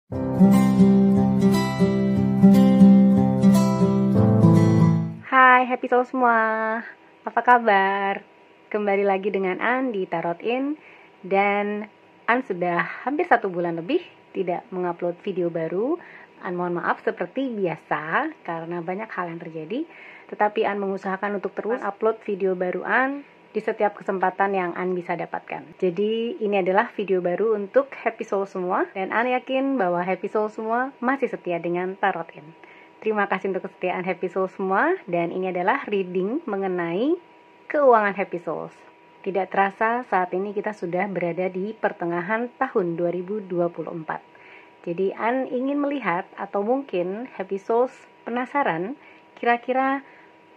Hai Happy Soul semua, apa kabar? Kembali lagi dengan An di Tarot In. Dan An sudah hampir 1 bulan lebih tidak mengupload video baru. An mohon maaf seperti biasa karena banyak hal yang terjadi. Tetapi An mengusahakan untuk terus upload video baru An di setiap kesempatan yang An bisa dapatkan. Jadi ini adalah video baru untuk Happy Soul semua. Dan An yakin bahwa Happy Soul semua masih setia dengan Tarot In. Terima kasih untuk kesetiaan Happy Soul semua. Dan ini adalah reading mengenai keuangan Happy Souls. Tidak terasa saat ini kita sudah berada di pertengahan tahun 2024. Jadi An ingin melihat atau mungkin Happy Souls penasaran kira-kira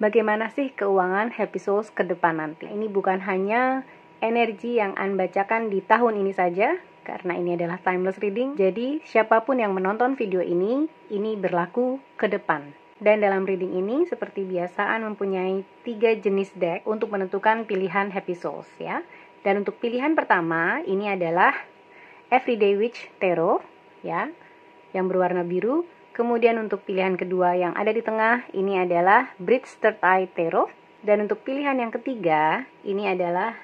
bagaimana sih keuangan Happy Souls ke depan nanti. Ini bukan hanya energi yang An bacakan di tahun ini saja, karena ini adalah timeless reading. Jadi siapapun yang menonton video ini berlaku ke depan. Dan dalam reading ini seperti biasa An mempunyai 3 jenis deck untuk menentukan pilihan Happy Souls ya. Dan untuk pilihan pertama ini adalah Everyday Witch Tarot ya, yang berwarna biru. Kemudian untuk pilihan kedua yang ada di tengah ini adalah Bridge Third Eye Tarot. Dan untuk pilihan yang ketiga ini adalah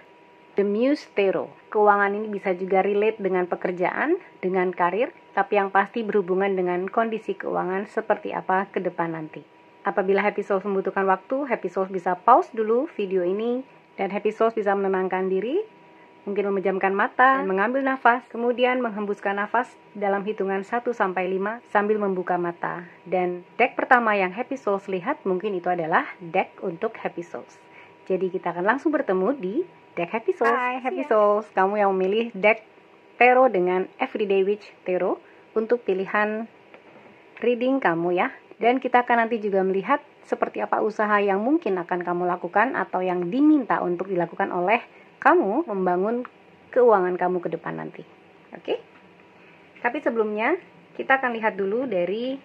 The Muse Tarot. Keuangan ini bisa juga relate dengan pekerjaan, dengan karir, tapi yang pasti berhubungan dengan kondisi keuangan seperti apa ke depan nanti. Apabila Happy Souls membutuhkan waktu, Happy Souls bisa pause dulu video ini dan Happy Souls bisa menenangkan diri, mungkin memejamkan mata, dan mengambil nafas, kemudian menghembuskan nafas dalam hitungan 1-5 sambil membuka mata. Dan deck pertama yang Happy Souls lihat mungkin itu adalah deck untuk Happy Souls. Jadi kita akan langsung bertemu di deck Happy Souls. Hai Happy Souls, kamu yang memilih deck Tarot dengan Everyday Witch Tarot untuk pilihan reading kamu ya. Dan kita akan nanti juga melihat seperti apa usaha yang mungkin akan kamu lakukan atau yang diminta untuk dilakukan oleh kamu membangun keuangan kamu ke depan nanti. Oke? Tapi sebelumnya kita akan lihat dulu dari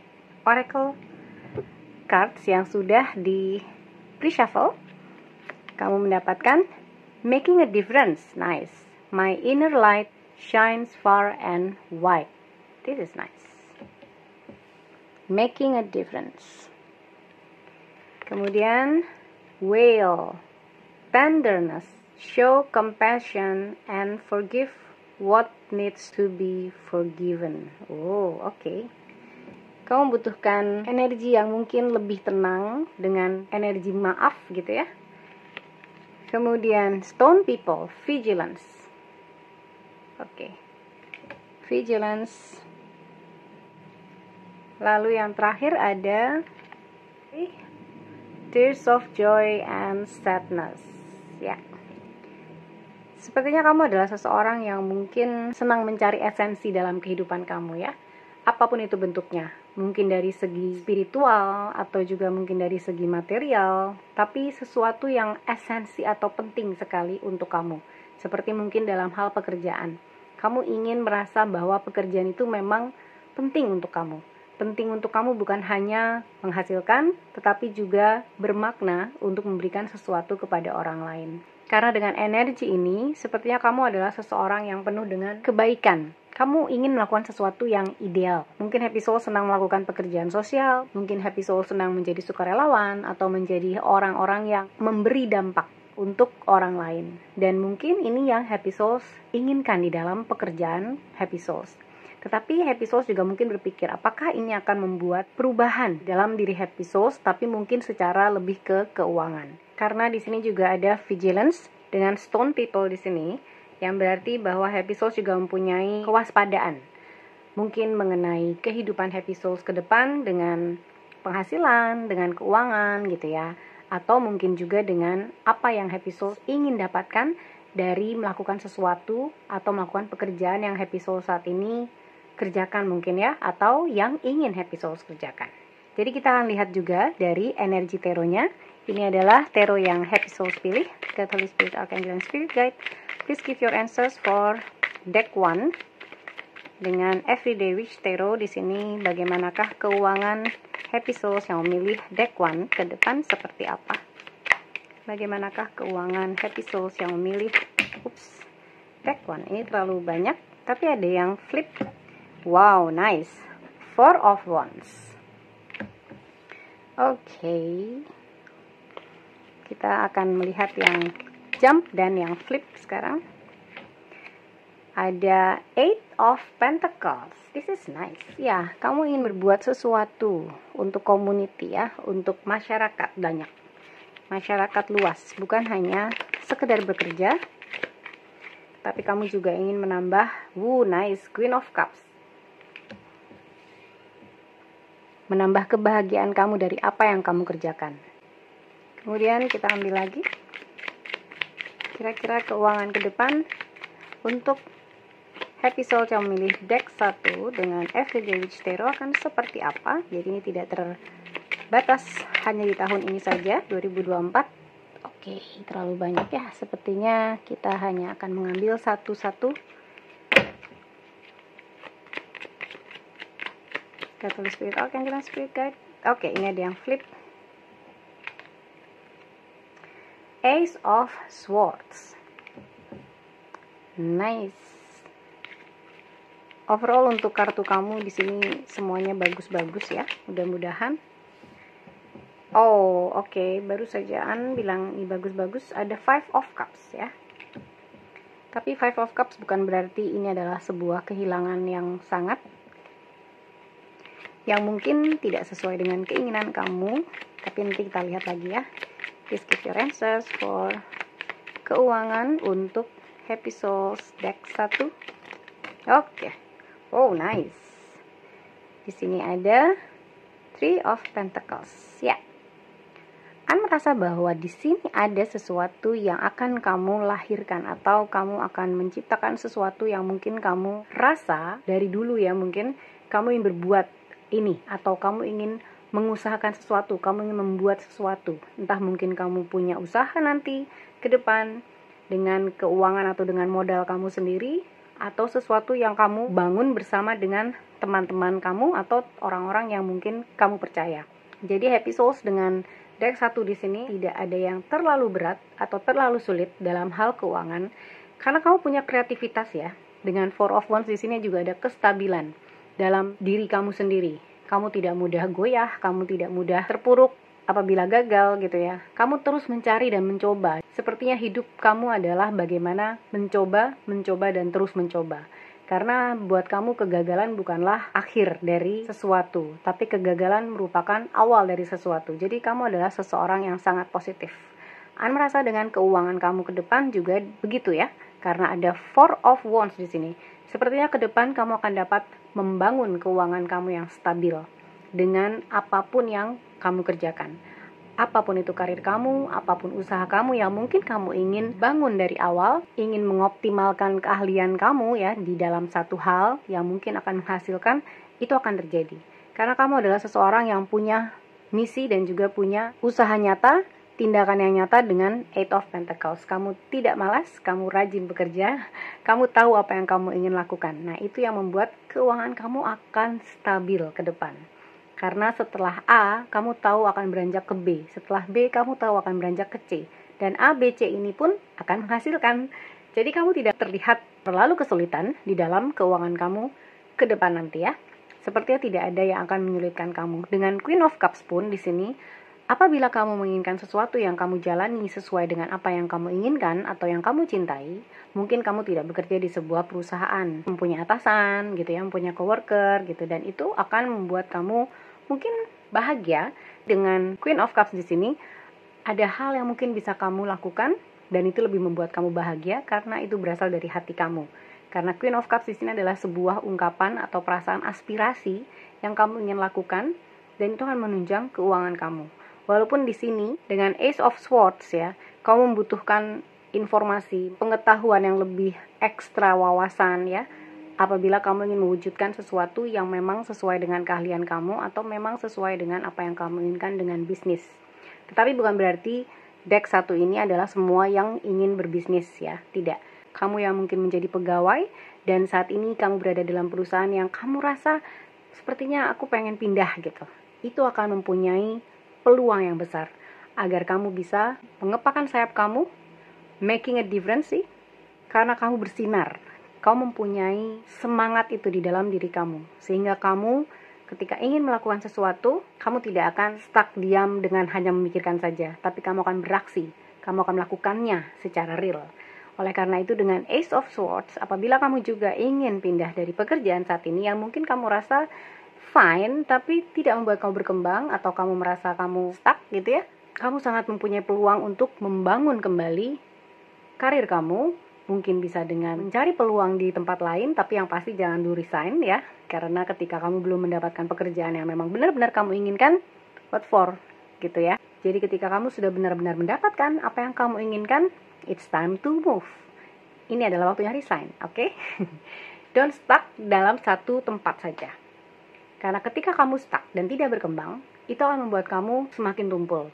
Oracle cards yang sudah di pre-shuffle. Kamu mendapatkan Making a Difference. Nice. My inner light shines far and wide. This is nice. Making a difference. Kemudian Whale. Tenderness. Show compassion and forgive what needs to be forgiven. Oh, oke. Kamu membutuhkan energi yang mungkin lebih tenang dengan energi maaf gitu ya. Kemudian Stone People, Vigilance. Oke. Vigilance. Lalu yang terakhir ada Tears of Joy and Sadness. Ya. Sepertinya kamu adalah seseorang yang mungkin senang mencari esensi dalam kehidupan kamu ya. Apapun itu bentuknya. Mungkin dari segi spiritual atau juga mungkin dari segi material. Tapi sesuatu yang esensi atau penting sekali untuk kamu. Seperti mungkin dalam hal pekerjaan. Kamu ingin merasa bahwa pekerjaan itu memang penting untuk kamu. Penting untuk kamu bukan hanya menghasilkan, tetapi juga bermakna untuk memberikan sesuatu kepada orang lain. Karena dengan energi ini, sepertinya kamu adalah seseorang yang penuh dengan kebaikan. Kamu ingin melakukan sesuatu yang ideal. Mungkin Happy Soul senang melakukan pekerjaan sosial, mungkin Happy Soul senang menjadi sukarelawan, atau menjadi orang-orang yang memberi dampak untuk orang lain. Dan mungkin ini yang Happy Souls inginkan di dalam pekerjaan Happy Souls. Tetapi Happy Souls juga mungkin berpikir, apakah ini akan membuat perubahan dalam diri Happy Souls, tapi mungkin secara lebih ke keuangan. Karena di sini juga ada Vigilance dengan Stone People di sini, yang berarti bahwa Happy Souls juga mempunyai kewaspadaan. Mungkin mengenai kehidupan Happy Souls ke depan dengan penghasilan, dengan keuangan gitu ya. Atau mungkin juga dengan apa yang Happy Souls ingin dapatkan dari melakukan sesuatu atau melakukan pekerjaan yang Happy Souls saat ini kerjakan mungkin ya, atau yang ingin Happy Souls kerjakan. Jadi kita akan lihat juga dari energi tarotnya. Ini adalah tarot yang Happy Souls pilih. God, Holy Spirit, Archangel, and Spirit Guide. Please give your answers for deck 1 dengan Everyday Witch Tarot. Di sini bagaimanakah keuangan Happy Souls yang memilih deck 1 ke depan seperti apa? Bagaimanakah keuangan Happy Souls yang memilih deck 1? Ini terlalu banyak, tapi ada yang flip Wow, nice. Four of Wands. Oke. Kita akan melihat yang jump dan yang flip sekarang. Ada Eight of Pentacles. This is nice. Ya, kamu ingin berbuat sesuatu untuk community ya, untuk masyarakat banyak. Masyarakat luas, bukan hanya sekedar bekerja, tapi kamu juga ingin menambah. Nice, Queen of Cups. Menambah kebahagiaan kamu dari apa yang kamu kerjakan. Kemudian kita ambil lagi. Kira-kira keuangan ke depan untuk Happy Soul yang memilih deck 1 dengan Everyday Witch Tarot akan seperti apa. Jadi ini tidak terbatas hanya di tahun ini saja, 2024. Oke, terlalu banyak ya. Sepertinya kita hanya akan mengambil satu-satu. Kita tulis Spirit Arcane dan Spirit Guide. Oke, ini ada yang flip. Ace of Swords. Nice. Overall untuk kartu kamu di sini semuanya bagus-bagus ya. Mudah-mudahan. Oh, oke. Baru saja An bilang ini bagus-bagus. Ada Five of Cups ya. Tapi Five of Cups bukan berarti ini adalah sebuah kehilangan yang sangat, yang mungkin tidak sesuai dengan keinginan kamu. Tapi nanti kita lihat lagi ya. Please give your answers for keuangan untuk Happy Souls deck 1. Oke. Oh, nice. Di sini ada Three of Pentacles. Ya. An merasa bahwa di sini ada sesuatu yang akan kamu lahirkan atau kamu akan menciptakan sesuatu yang mungkin kamu rasa dari dulu ya, mungkin kamu ingin berbuat ini atau kamu ingin mengusahakan sesuatu, kamu ingin membuat sesuatu. Entah mungkin kamu punya usaha nanti ke depan dengan keuangan atau dengan modal kamu sendiri, atau sesuatu yang kamu bangun bersama dengan teman-teman kamu atau orang-orang yang mungkin kamu percaya. Jadi Happy Souls dengan deck 1 di sini tidak ada yang terlalu berat atau terlalu sulit dalam hal keuangan, karena kamu punya kreativitas ya. Dengan Four of Wands di sini juga ada kestabilan dalam diri kamu sendiri. Kamu tidak mudah goyah, kamu tidak mudah terpuruk apabila gagal gitu ya. Kamu terus mencari dan mencoba. Sepertinya hidup kamu adalah bagaimana mencoba, dan terus mencoba. Karena buat kamu kegagalan bukanlah akhir dari sesuatu, tapi kegagalan merupakan awal dari sesuatu. Jadi kamu adalah seseorang yang sangat positif. An merasa dengan keuangan kamu ke depan juga begitu ya. Karena ada Four of Wands di sini. Sepertinya ke depan kamu akan dapat membangun keuangan kamu yang stabil dengan apapun yang kamu kerjakan. Apapun itu karir kamu, apapun usaha kamu yang mungkin kamu ingin bangun dari awal, ingin mengoptimalkan keahlian kamu ya di dalam satu hal yang mungkin akan menghasilkan, itu akan terjadi. Karena kamu adalah seseorang yang punya misi dan juga punya usaha nyata, tindakan yang nyata dengan Eight of Pentacles. Kamu tidak malas, kamu rajin bekerja, kamu tahu apa yang kamu ingin lakukan. Nah, itu yang membuat keuangan kamu akan stabil ke depan. Karena setelah A, kamu tahu akan beranjak ke B. Setelah B, kamu tahu akan beranjak ke C. Dan A, B, C ini pun akan menghasilkan. Jadi kamu tidak terlihat terlalu kesulitan di dalam keuangan kamu ke depan nanti ya. Sepertinya tidak ada yang akan menyulitkan kamu. Dengan Queen of Cups pun di sini, apabila kamu menginginkan sesuatu yang kamu jalani sesuai dengan apa yang kamu inginkan atau yang kamu cintai, mungkin kamu tidak bekerja di sebuah perusahaan, mempunyai atasan gitu ya, mempunyai coworker gitu, dan itu akan membuat kamu mungkin bahagia. Dengan Queen of Cups di sini, ada hal yang mungkin bisa kamu lakukan dan itu lebih membuat kamu bahagia karena itu berasal dari hati kamu. Karena Queen of Cups di sini adalah sebuah ungkapan atau perasaan aspirasi yang kamu ingin lakukan dan itu akan menunjang keuangan kamu. Walaupun di sini dengan Ace of Swords ya, kamu membutuhkan informasi, pengetahuan yang lebih ekstra wawasan ya. Apabila kamu ingin mewujudkan sesuatu yang memang sesuai dengan keahlian kamu atau memang sesuai dengan apa yang kamu inginkan dengan bisnis. Tetapi bukan berarti deck 1 ini adalah semua yang ingin berbisnis ya, tidak. Kamu yang mungkin menjadi pegawai dan saat ini kamu berada dalam perusahaan yang kamu rasa sepertinya aku pengen pindah gitu. Itu akan mempunyai peluang yang besar agar kamu bisa mengepakkan sayap kamu, making a difference sih, karena kamu bersinar. kau mempunyai semangat itu di dalam diri kamu, sehingga kamu ketika ingin melakukan sesuatu, kamu tidak akan stuck diam dengan hanya memikirkan saja, tapi kamu akan beraksi, kamu akan melakukannya secara real. Oleh karena itu, dengan Ace of Swords, apabila kamu juga ingin pindah dari pekerjaan saat ini yang mungkin kamu rasa fine, tapi tidak membuat kamu berkembang, atau kamu merasa kamu stuck gitu ya, kamu sangat mempunyai peluang untuk membangun kembali karir kamu. Mungkin bisa dengan mencari peluang di tempat lain, tapi yang pasti jangan dulu resign ya, karena ketika kamu belum mendapatkan pekerjaan yang memang benar-benar kamu inginkan, what for gitu ya. Jadi ketika kamu sudah benar-benar mendapatkan apa yang kamu inginkan, it's time to move. Ini adalah waktunya resign, oke? Don't stuck dalam satu tempat saja. Karena ketika kamu stuck dan tidak berkembang, itu akan membuat kamu semakin tumpul.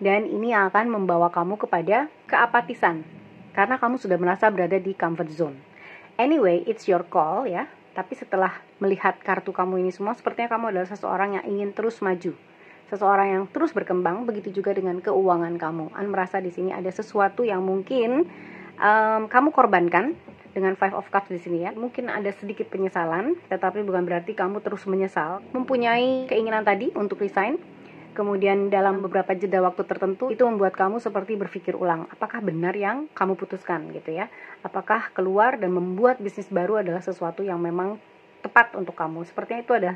Dan ini akan membawa kamu kepada keapatisan, karena kamu sudah merasa berada di comfort zone. Anyway, it's your call ya. Tapi setelah melihat kartu kamu ini semua, sepertinya kamu adalah seseorang yang ingin terus maju, seseorang yang terus berkembang. Begitu juga dengan keuangan kamu. An merasa di sini ada sesuatu yang mungkin kamu korbankan dengan Five of Cups di sini ya. Mungkin ada sedikit penyesalan, tetapi bukan berarti kamu terus menyesal. Mempunyai keinginan tadi untuk resign, kemudian dalam beberapa jeda waktu tertentu, itu membuat kamu seperti berpikir ulang, apakah benar yang kamu putuskan gitu ya? Apakah keluar dan membuat bisnis baru adalah sesuatu yang memang tepat untuk kamu? Sepertinya itu ada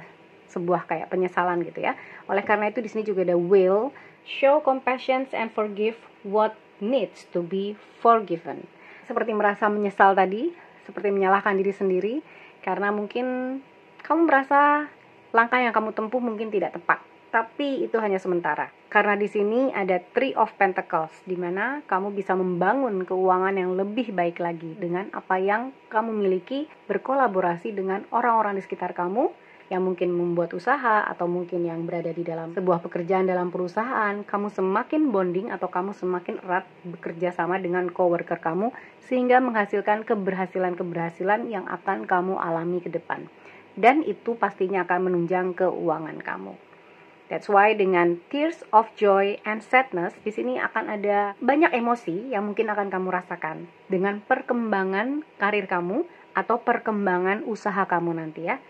sebuah kayak penyesalan gitu ya. Oleh karena itu di sini juga ada will, show compassion and forgive what needs to be forgiven. Seperti merasa menyesal tadi, seperti menyalahkan diri sendiri, karena mungkin kamu merasa langkah yang kamu tempuh mungkin tidak tepat. Tapi itu hanya sementara. Karena di sini ada Three of Pentacles, di mana kamu bisa membangun keuangan yang lebih baik lagi dengan apa yang kamu miliki, berkolaborasi dengan orang-orang di sekitar kamu yang mungkin membuat usaha atau mungkin yang berada di dalam sebuah pekerjaan dalam perusahaan. Kamu semakin bonding atau kamu semakin erat bekerja sama dengan coworker kamu, sehingga menghasilkan keberhasilan-keberhasilan yang akan kamu alami ke depan. Dan itu pastinya akan menunjang keuangan kamu. That's why dengan tears of joy and sadness, di sini akan ada banyak emosi yang mungkin akan kamu rasakan dengan perkembangan karir kamu atau perkembangan usaha kamu nanti ya.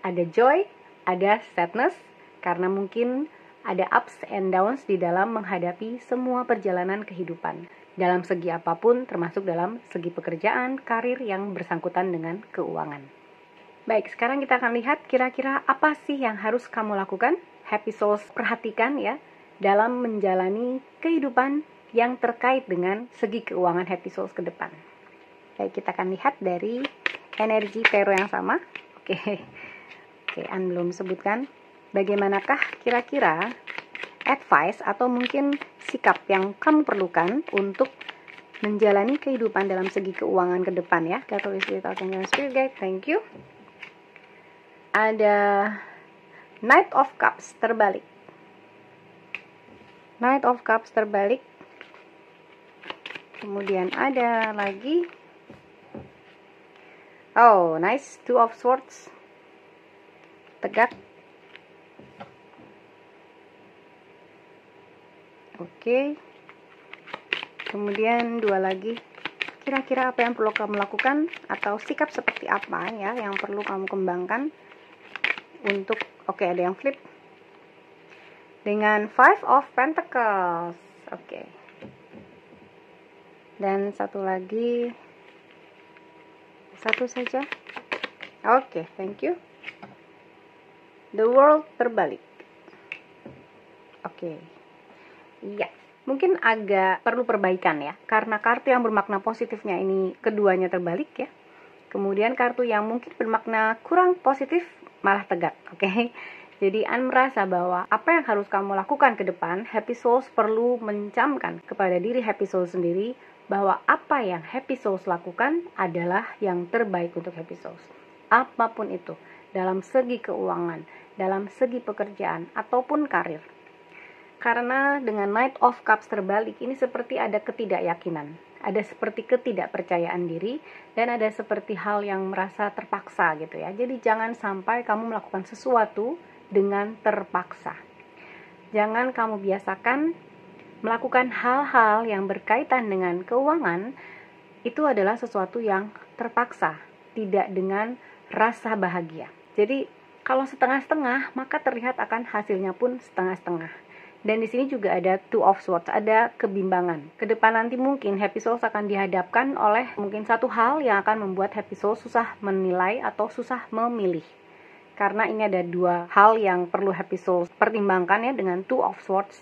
Ada joy, ada sadness, karena mungkin ada ups and downs di dalam menghadapi semua perjalanan kehidupan. Dalam segi apapun, termasuk dalam segi pekerjaan, karir yang bersangkutan dengan keuangan. Baik, sekarang kita akan lihat kira-kira apa sih yang harus kamu lakukan. Happy Souls perhatikan ya dalam menjalani kehidupan yang terkait dengan segi keuangan Happy Souls ke depan. Baik, kita akan lihat dari energi tarot yang sama. Oke, An belum sebutkan bagaimanakah kira-kira advice atau mungkin sikap yang kamu perlukan untuk menjalani kehidupan dalam segi keuangan ke depan ya. Catalyst without spirit guide, thank you. Ada Knight of Cups terbalik. Knight of Cups terbalik. Kemudian ada lagi. Oh, nice. Two of Swords. Tegak. Oke. Kemudian dua lagi. Kira-kira apa yang perlu kamu lakukan atau sikap seperti apa ya yang perlu kamu kembangkan untuk oke, ada yang flip dengan Five of Pentacles. Oke. Dan satu lagi, satu saja. Oke, thank you. The World terbalik. Oke. Iya, mungkin agak perlu perbaikan ya, karena kartu yang bermakna positifnya ini keduanya terbalik ya. Kemudian kartu yang mungkin bermakna kurang positif malah tegak, oke? Jadi An merasa bahwa apa yang harus kamu lakukan ke depan, Happy Souls perlu mencamkan kepada diri Happy Souls sendiri bahwa apa yang Happy Souls lakukan adalah yang terbaik untuk Happy Souls. Apapun itu, dalam segi keuangan, dalam segi pekerjaan, ataupun karir. Karena dengan Knight of Cups terbalik, ini seperti ada ketidakyakinan. Ada seperti ketidakpercayaan diri, dan ada seperti hal yang merasa terpaksa gitu ya. Jadi jangan sampai kamu melakukan sesuatu dengan terpaksa. Jangan kamu biasakan melakukan hal-hal yang berkaitan dengan keuangan, itu adalah sesuatu yang terpaksa. tidak dengan rasa bahagia. Jadi kalau setengah-setengah, maka terlihat akan hasilnya pun setengah-setengah. Dan di sini juga ada two of swords, ada kebimbangan. Kedepan nanti mungkin happy souls akan dihadapkan oleh mungkin satu hal yang akan membuat happy souls susah menilai atau susah memilih. Karena ini ada dua hal yang perlu happy souls pertimbangkan ya dengan two of swords.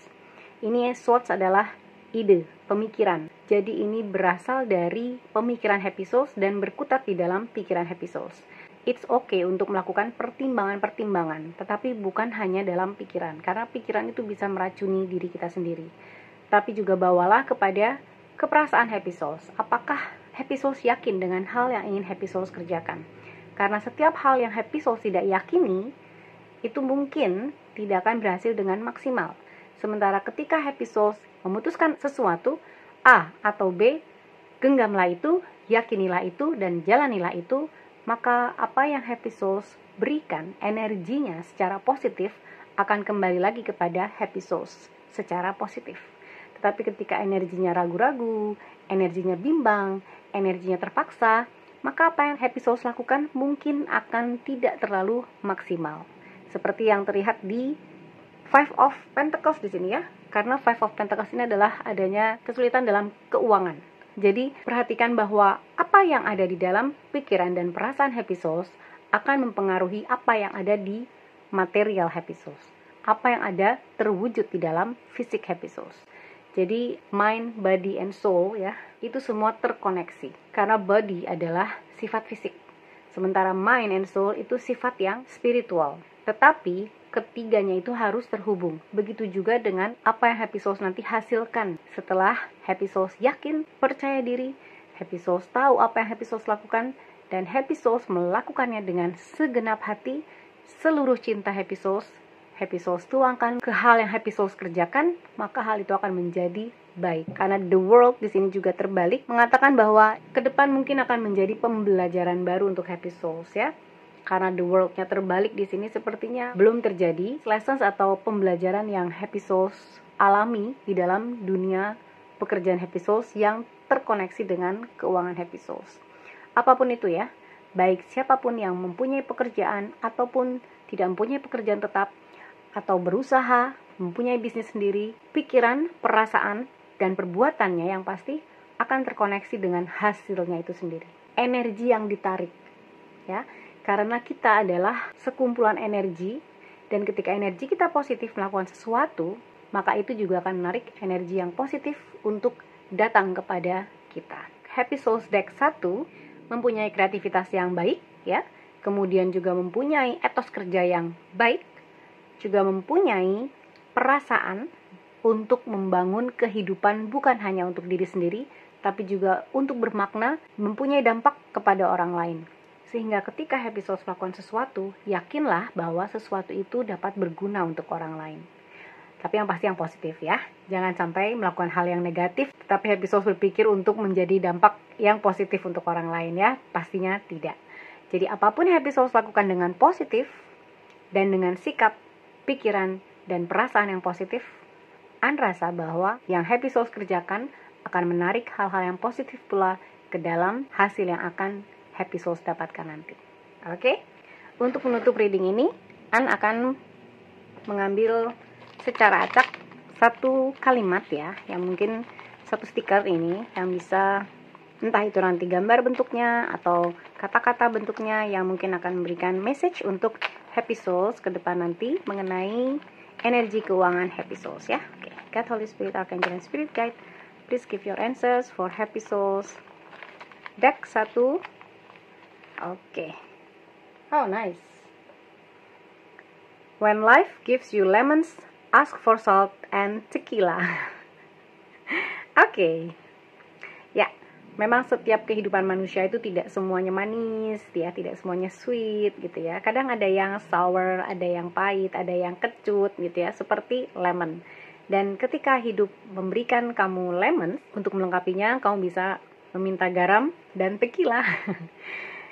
Ini swords adalah ide, pemikiran. Jadi ini berasal dari pemikiran happy souls dan berkutat di dalam pikiran happy souls. It's okay untuk melakukan pertimbangan-pertimbangan, tetapi bukan hanya dalam pikiran, karena pikiran itu bisa meracuni diri kita sendiri. Tapi juga bawalah kepada keperasaan happy souls. Apakah happy souls yakin dengan hal yang ingin happy souls kerjakan? Karena setiap hal yang happy souls tidak yakini, itu mungkin tidak akan berhasil dengan maksimal. Sementara ketika happy souls memutuskan sesuatu, A atau B, genggamlah itu, yakinilah itu, dan jalanilah itu, maka apa yang happy souls berikan, energinya secara positif akan kembali lagi kepada happy souls secara positif. Tetapi ketika energinya ragu-ragu, energinya bimbang, energinya terpaksa, maka apa yang happy souls lakukan mungkin akan tidak terlalu maksimal. Seperti yang terlihat di Five of Pentacles di sini ya. Karena Five of Pentacles ini adalah adanya kesulitan dalam keuangan. Jadi perhatikan bahwa apa yang ada di dalam pikiran dan perasaan happy souls akan mempengaruhi apa yang ada di material happy souls. Apa yang ada terwujud di dalam fisik happy souls. Jadi mind, body, and soul ya, itu semua terkoneksi. Karena body adalah sifat fisik. Sementara mind and soul itu sifat yang spiritual. Tetapi ketiganya itu harus terhubung. Begitu juga dengan apa yang happy souls nanti hasilkan. Setelah happy souls yakin, percaya diri, happy souls tahu apa yang happy souls lakukan, dan happy souls melakukannya dengan segenap hati, seluruh cinta happy souls tuangkan ke hal yang happy souls kerjakan, maka hal itu akan menjadi baik. Karena the world di sini juga terbalik, mengatakan bahwa ke depan mungkin akan menjadi pembelajaran baru untuk happy souls ya. Karena the world-nya terbalik di sini sepertinya belum terjadi lessons atau pembelajaran yang happy souls alami di dalam dunia pekerjaan happy souls yang terkoneksi dengan keuangan happy souls. Apapun itu ya, baik siapapun yang mempunyai pekerjaan ataupun tidak mempunyai pekerjaan tetap atau berusaha, mempunyai bisnis sendiri, pikiran, perasaan, dan perbuatannya yang pasti akan terkoneksi dengan hasilnya itu sendiri. Energi yang ditarik ya. Karena kita adalah sekumpulan energi, dan ketika energi kita positif melakukan sesuatu, maka itu juga akan menarik energi yang positif untuk datang kepada kita. Happy Souls Deck 1 mempunyai kreativitas yang baik, ya, kemudian juga mempunyai etos kerja yang baik, juga mempunyai perasaan untuk membangun kehidupan bukan hanya untuk diri sendiri, tapi juga untuk bermakna, mempunyai dampak kepada orang lain. Sehingga ketika happy souls melakukan sesuatu, yakinlah bahwa sesuatu itu dapat berguna untuk orang lain. Tapi yang pasti yang positif ya. Jangan sampai melakukan hal yang negatif, tetapi happy souls berpikir untuk menjadi dampak yang positif untuk orang lain ya. Pastinya tidak. Jadi apapun yang happy souls lakukan dengan positif, dan dengan sikap, pikiran, dan perasaan yang positif, An rasa bahwa yang happy souls kerjakan akan menarik hal-hal yang positif pula ke dalam hasil yang akan happy souls dapatkan nanti. Oke? Untuk menutup reading ini, An akan mengambil secara acak satu kalimat ya, yang mungkin satu stiker ini yang bisa entah itu nanti gambar bentuknya atau kata-kata bentuknya yang mungkin akan memberikan message untuk happy souls ke depan nanti mengenai energi keuangan happy souls ya. Oke. God, Holy Spirit, Archangel, and Spirit Guide, please give your answers for happy souls. Deck 1. Oke. Oh, nice. When life gives you lemons, ask for salt and tequila. Oke. Ya, memang setiap kehidupan manusia itu tidak semuanya manis, ya, tidak semuanya sweet gitu ya. Kadang ada yang sour, ada yang pahit, ada yang kecut gitu ya, seperti lemon. Dan ketika hidup memberikan kamu lemon, untuk melengkapinya kamu bisa meminta garam dan tequila.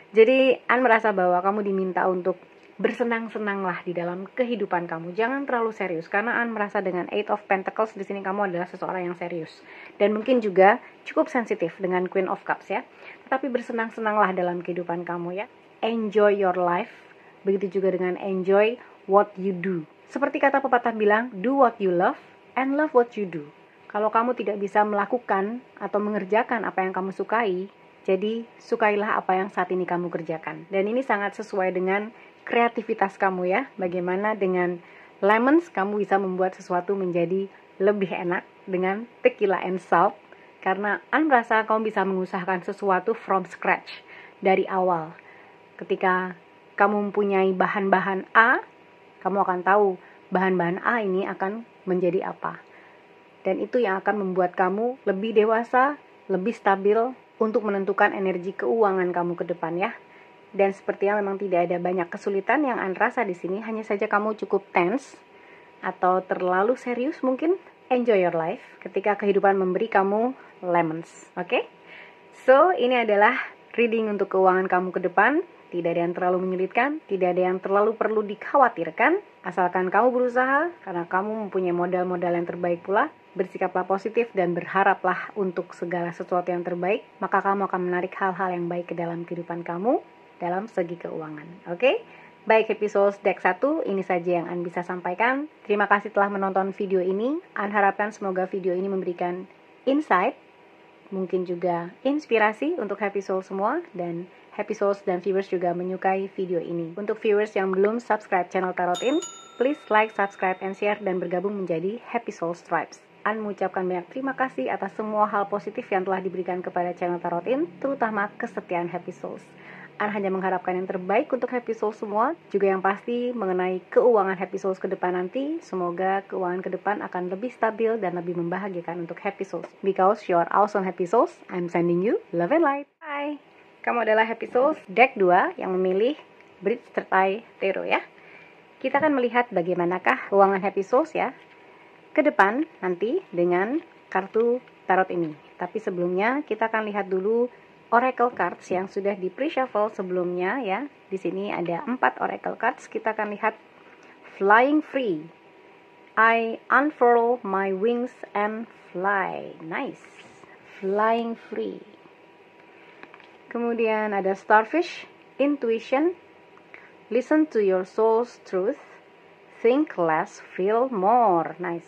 Jadi An merasa bahwa kamu diminta untuk bersenang-senanglah di dalam kehidupan kamu. Jangan terlalu serius, karena An merasa dengan Eight of Pentacles di sini kamu adalah seseorang yang serius. Dan mungkin juga cukup sensitif dengan Queen of Cups ya. Tetapi bersenang-senanglah dalam kehidupan kamu ya. Enjoy your life. Begitu juga dengan enjoy what you do. Seperti kata pepatah bilang, do what you love and love what you do. Kalau kamu tidak bisa melakukan atau mengerjakan apa yang kamu sukai, jadi sukailah apa yang saat ini kamu kerjakan. Dan ini sangat sesuai dengan kreativitas kamu ya. Bagaimana dengan lemons kamu bisa membuat sesuatu menjadi lebih enak dengan tequila and salt. Karena An merasa kamu bisa mengusahakan sesuatu from scratch, dari awal. Ketika kamu mempunyai bahan-bahan A, kamu akan tahu bahan-bahan A ini akan menjadi apa. Dan itu yang akan membuat kamu lebih dewasa, lebih stabil untuk menentukan energi keuangan kamu ke depan ya. Dan sepertinya memang tidak ada banyak kesulitan yang An rasa di sini, hanya saja kamu cukup tense atau terlalu serius mungkin. Enjoy your life ketika kehidupan memberi kamu lemons, oke? So, ini adalah reading untuk keuangan kamu ke depan. Tidak ada yang terlalu menyulitkan, tidak ada yang terlalu perlu dikhawatirkan. Asalkan kamu berusaha, karena kamu mempunyai modal-modal yang terbaik pula. Bersikaplah positif dan berharaplah untuk segala sesuatu yang terbaik. Maka kamu akan menarik hal-hal yang baik ke dalam kehidupan kamu dalam segi keuangan, oke? Baik, Happy Souls Deck 1, ini saja yang An bisa sampaikan. Terima kasih telah menonton video ini. An harapkan semoga video ini memberikan insight, mungkin juga inspirasi untuk Happy Souls semua, dan Happy Souls dan viewers juga menyukai video ini. Untuk viewers yang belum subscribe channel Tarot In, please like, subscribe, and share, dan bergabung menjadi Happy Souls Tribes. An mengucapkan banyak terima kasih atas semua hal positif yang telah diberikan kepada channel Tarot In, terutama kesetiaan Happy Souls. An hanya mengharapkan yang terbaik untuk Happy Souls semua, juga yang pasti mengenai keuangan Happy Souls ke depan nanti. Semoga keuangan ke depan akan lebih stabil dan lebih membahagiakan untuk Happy Souls. Because you are awesome Happy Souls, I'm sending you love and light. Bye. Kamu adalah Happy Souls Deck 2 yang memilih Bridge serta Tarot ya. Kita akan melihat bagaimanakah keuangan Happy Souls ya ke depan nanti dengan kartu tarot ini. Tapi sebelumnya kita akan lihat dulu Oracle cards yang sudah di pre-shuffle sebelumnya ya. Di sini ada 4 Oracle cards. Kita akan lihat Flying Free. I unfurl my wings and fly. Nice. Flying Free. Kemudian ada Starfish, Intuition, Listen to your soul's truth, Think less, feel more. Nice.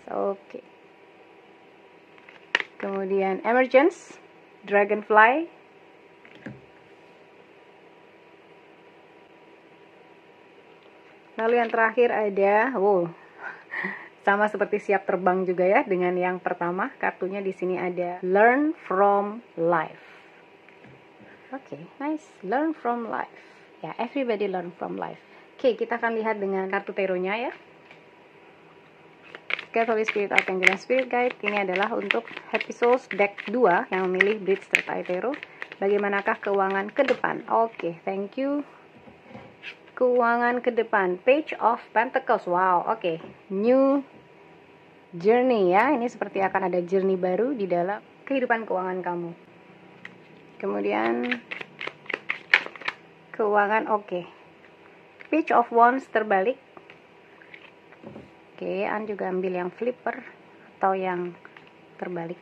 Oke. Kemudian Emergence, Dragonfly, lalu yang terakhir ada sama seperti siap terbang juga ya dengan yang pertama. Kartunya di sini ada Learn from Life. Oke, nice. Learn from life. Ya, everybody learn from life. Oke, kita akan lihat dengan kartu tarotnya ya. God, Holy Spirit, Archangel, dan Spirit Guide. Ini adalah untuk Happy Souls Deck 2 yang memilih Bridge serta Tarot. Bagaimanakah keuangan ke depan? Oke, thank you. Keuangan ke depan, Page of Pentacles. Wow, oke. New journey ya. Ini seperti akan ada journey baru di dalam kehidupan keuangan kamu. Kemudian keuangan, oke. Page of Wands terbalik. Oke, An juga ambil yang flipper atau yang terbalik.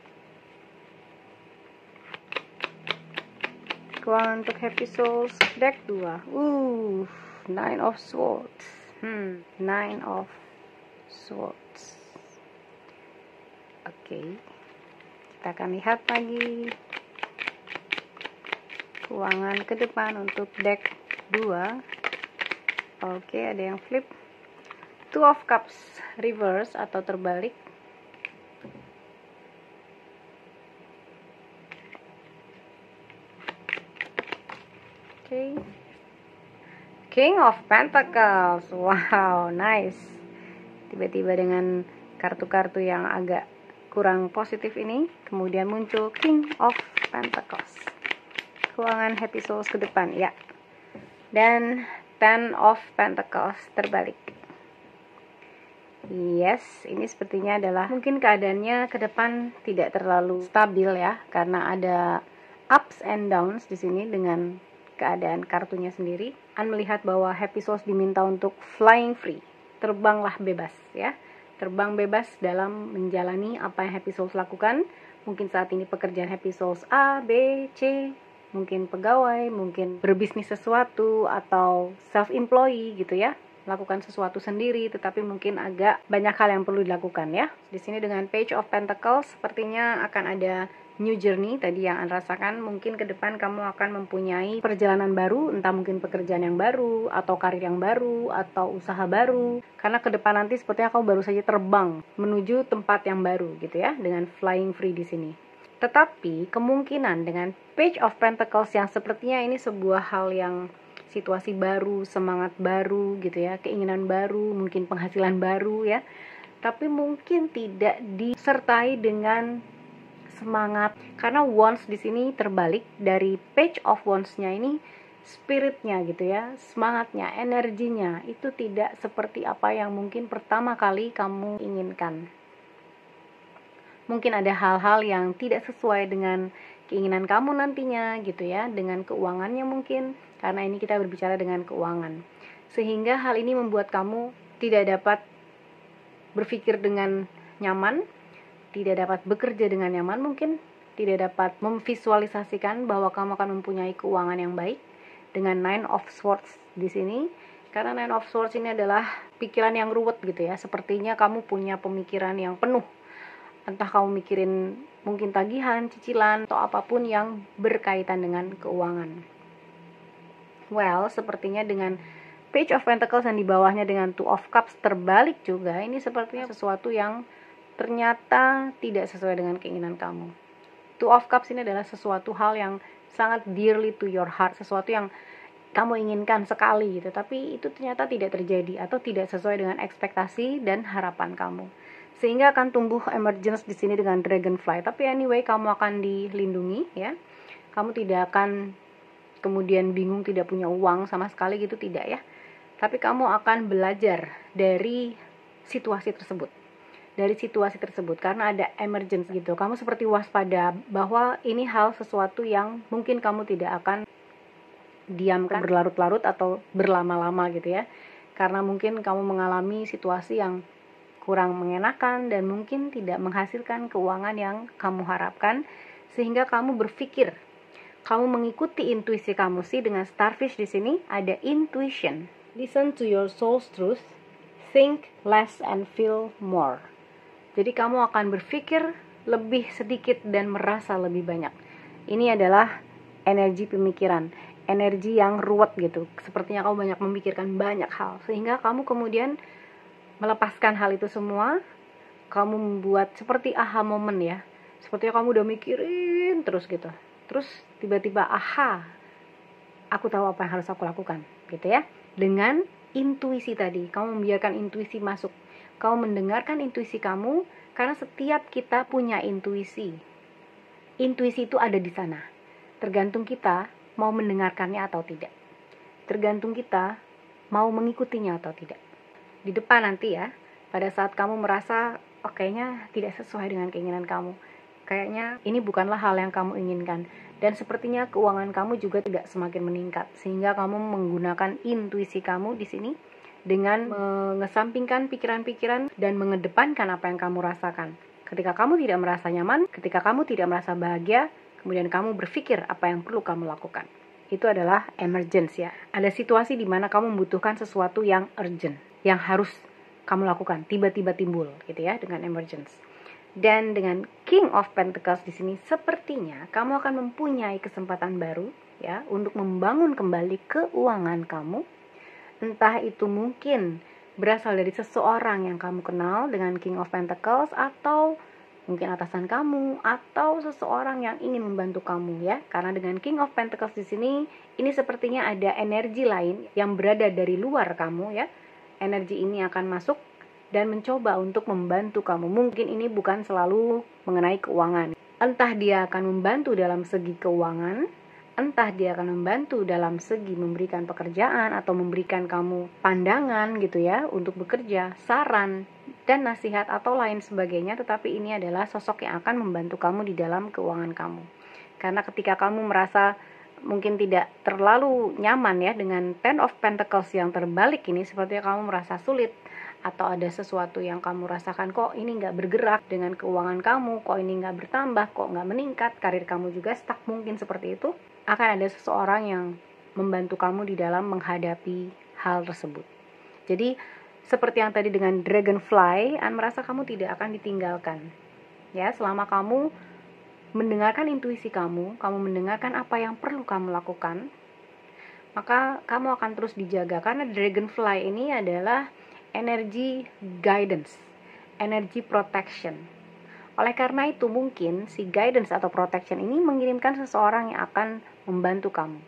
Keuangan untuk Happy Souls Deck 2. Nine of Swords. Nine of Swords. Oke. Kita akan lihat lagi keuangan ke depan untuk Deck 2. Oke, ada yang flip. Two of Cups reverse atau terbalik. Oke. King of Pentacles. Wow, nice. Tiba-tiba dengan kartu-kartu yang agak kurang positif ini, kemudian muncul King of Pentacles. Keuangan Happy Souls ke depan, ya. Dan Ten of Pentacles terbalik. Yes, ini sepertinya adalah mungkin keadaannya ke depan tidak terlalu stabil ya, karena ada ups and downs di sini dengan keadaan kartunya sendiri. An melihat bahwa Happy Souls diminta untuk flying free, terbanglah bebas ya. Terbang bebas dalam menjalani apa yang Happy Souls lakukan. Mungkin saat ini pekerjaan Happy Souls A, B, C, mungkin pegawai, mungkin berbisnis sesuatu, atau self-employee gitu ya, lakukan sesuatu sendiri, tetapi mungkin agak banyak hal yang perlu dilakukan ya. Di sini dengan Page of Pentacles, sepertinya akan ada new journey tadi yang Anda rasakan. Mungkin ke depan kamu akan mempunyai perjalanan baru, entah mungkin pekerjaan yang baru, atau karir yang baru, atau usaha baru. Karena ke depan nanti sepertinya kamu baru saja terbang menuju tempat yang baru gitu ya, dengan flying free di sini. Tetapi kemungkinan dengan Page of Pentacles yang sepertinya ini sebuah hal yang situasi baru, semangat baru gitu ya, keinginan baru, mungkin penghasilan baru ya. Tapi mungkin tidak disertai dengan semangat, karena Wands di sini terbalik dari Page of Wands-nya ini, spiritnya gitu ya, semangatnya, energinya itu tidak seperti apa yang mungkin pertama kali kamu inginkan. Mungkin ada hal-hal yang tidak sesuai dengan keinginan kamu nantinya gitu ya, dengan keuangannya mungkin, karena ini kita berbicara dengan keuangan. Sehingga hal ini membuat kamu tidak dapat berpikir dengan nyaman, tidak dapat bekerja dengan nyaman, mungkin tidak dapat memvisualisasikan bahwa kamu akan mempunyai keuangan yang baik dengan Nine of Swords di sini. Karena Nine of Swords ini adalah pikiran yang ruwet gitu ya, sepertinya kamu punya pemikiran yang penuh. Entah kamu mikirin mungkin tagihan, cicilan, atau apapun yang berkaitan dengan keuangan. Well, sepertinya dengan Page of Pentacles yang di bawahnya dengan Two of Cups terbalik juga, ini sepertinya sesuatu yang ternyata tidak sesuai dengan keinginan kamu. Two of Cups ini adalah sesuatu hal yang sangat dearly to your heart, sesuatu yang kamu inginkan sekali gitu, tapi itu ternyata tidak terjadi atau tidak sesuai dengan ekspektasi dan harapan kamu. Sehingga akan tumbuh emergence di sini dengan dragonfly. Tapi anyway, kamu akan dilindungi ya. Kamu tidak akan kemudian bingung, tidak punya uang sama sekali gitu, tidak ya. Tapi kamu akan belajar dari situasi tersebut. Dari situasi tersebut karena ada emergence gitu. Kamu seperti waspada bahwa ini hal sesuatu yang mungkin kamu tidak akan diamkan berlarut-larut atau berlama-lama gitu ya. Karena mungkin kamu mengalami situasi yang kurang mengenakan dan mungkin tidak menghasilkan keuangan yang kamu harapkan, sehingga kamu berpikir, kamu mengikuti intuisi kamu sih. Dengan starfish di sini ada intuition. Listen to your soul's truth, think less and feel more. Jadi kamu akan berpikir lebih sedikit dan merasa lebih banyak. Ini adalah energi pemikiran, energi yang ruwet gitu. Sepertinya kamu banyak memikirkan banyak hal, sehingga kamu kemudian melepaskan hal itu semua. Kamu membuat seperti aha moment ya, sepertinya kamu udah mikirin terus gitu, terus tiba-tiba aha, aku tahu apa yang harus aku lakukan gitu ya. Dengan intuisi tadi, kamu membiarkan intuisi masuk, kamu mendengarkan intuisi kamu. Karena setiap kita punya intuisi, intuisi itu ada di sana, tergantung kita mau mendengarkannya atau tidak, tergantung kita mau mengikutinya atau tidak. Di depan nanti ya, pada saat kamu merasa kayaknya tidak sesuai dengan keinginan kamu, kayaknya ini bukanlah hal yang kamu inginkan, dan sepertinya keuangan kamu juga tidak semakin meningkat, sehingga kamu menggunakan intuisi kamu di sini dengan mengesampingkan pikiran-pikiran dan mengedepankan apa yang kamu rasakan. Ketika kamu tidak merasa nyaman, ketika kamu tidak merasa bahagia, kemudian kamu berpikir apa yang perlu kamu lakukan. Itu adalah emergence ya. Ada situasi di mana kamu membutuhkan sesuatu yang urgent, yang harus kamu lakukan, tiba-tiba timbul gitu ya, dengan emergence. Dan dengan King of Pentacles di sini, sepertinya kamu akan mempunyai kesempatan baru ya untuk membangun kembali keuangan kamu. Entah itu mungkin berasal dari seseorang yang kamu kenal dengan King of Pentacles, atau mungkin atasan kamu, atau seseorang yang ingin membantu kamu ya. Karena dengan King of Pentacles di sini, ini sepertinya ada energi lain yang berada dari luar kamu ya. Energi ini akan masuk dan mencoba untuk membantu kamu. Mungkin ini bukan selalu mengenai keuangan. Entah dia akan membantu dalam segi keuangan, entah dia akan membantu dalam segi memberikan pekerjaan atau memberikan kamu pandangan gitu ya untuk bekerja, saran dan nasihat atau lain sebagainya. Tetapi ini adalah sosok yang akan membantu kamu di dalam keuangan kamu. Karena ketika kamu merasa mungkin tidak terlalu nyaman ya dengan Ten of Pentacles yang terbalik ini, sepertinya kamu merasa sulit atau ada sesuatu yang kamu rasakan, kok ini nggak bergerak dengan keuangan kamu, kok ini nggak bertambah, kok nggak meningkat, karir kamu juga stuck, mungkin seperti itu. Akan ada seseorang yang membantu kamu di dalam menghadapi hal tersebut. Jadi seperti yang tadi dengan Dragonfly, merasa kamu tidak akan ditinggalkan ya, selama kamu mendengarkan intuisi kamu mendengarkan apa yang perlu kamu lakukan, maka kamu akan terus dijaga. Karena Dragonfly ini adalah energi guidance, energi protection. Oleh karena itu mungkin si guidance atau protection ini mengirimkan seseorang yang akan membantu kamu.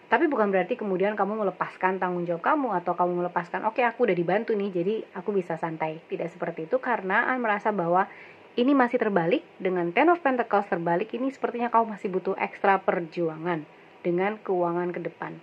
Tapi bukan berarti kemudian kamu melepaskan tanggung jawab kamu, atau kamu melepaskan, oke, aku udah dibantu nih, jadi aku bisa santai. Tidak seperti itu, karena merasa bahwa ini masih terbalik. Dengan Ten of Pentacles terbalik ini, sepertinya kamu masih butuh ekstra perjuangan dengan keuangan ke depan.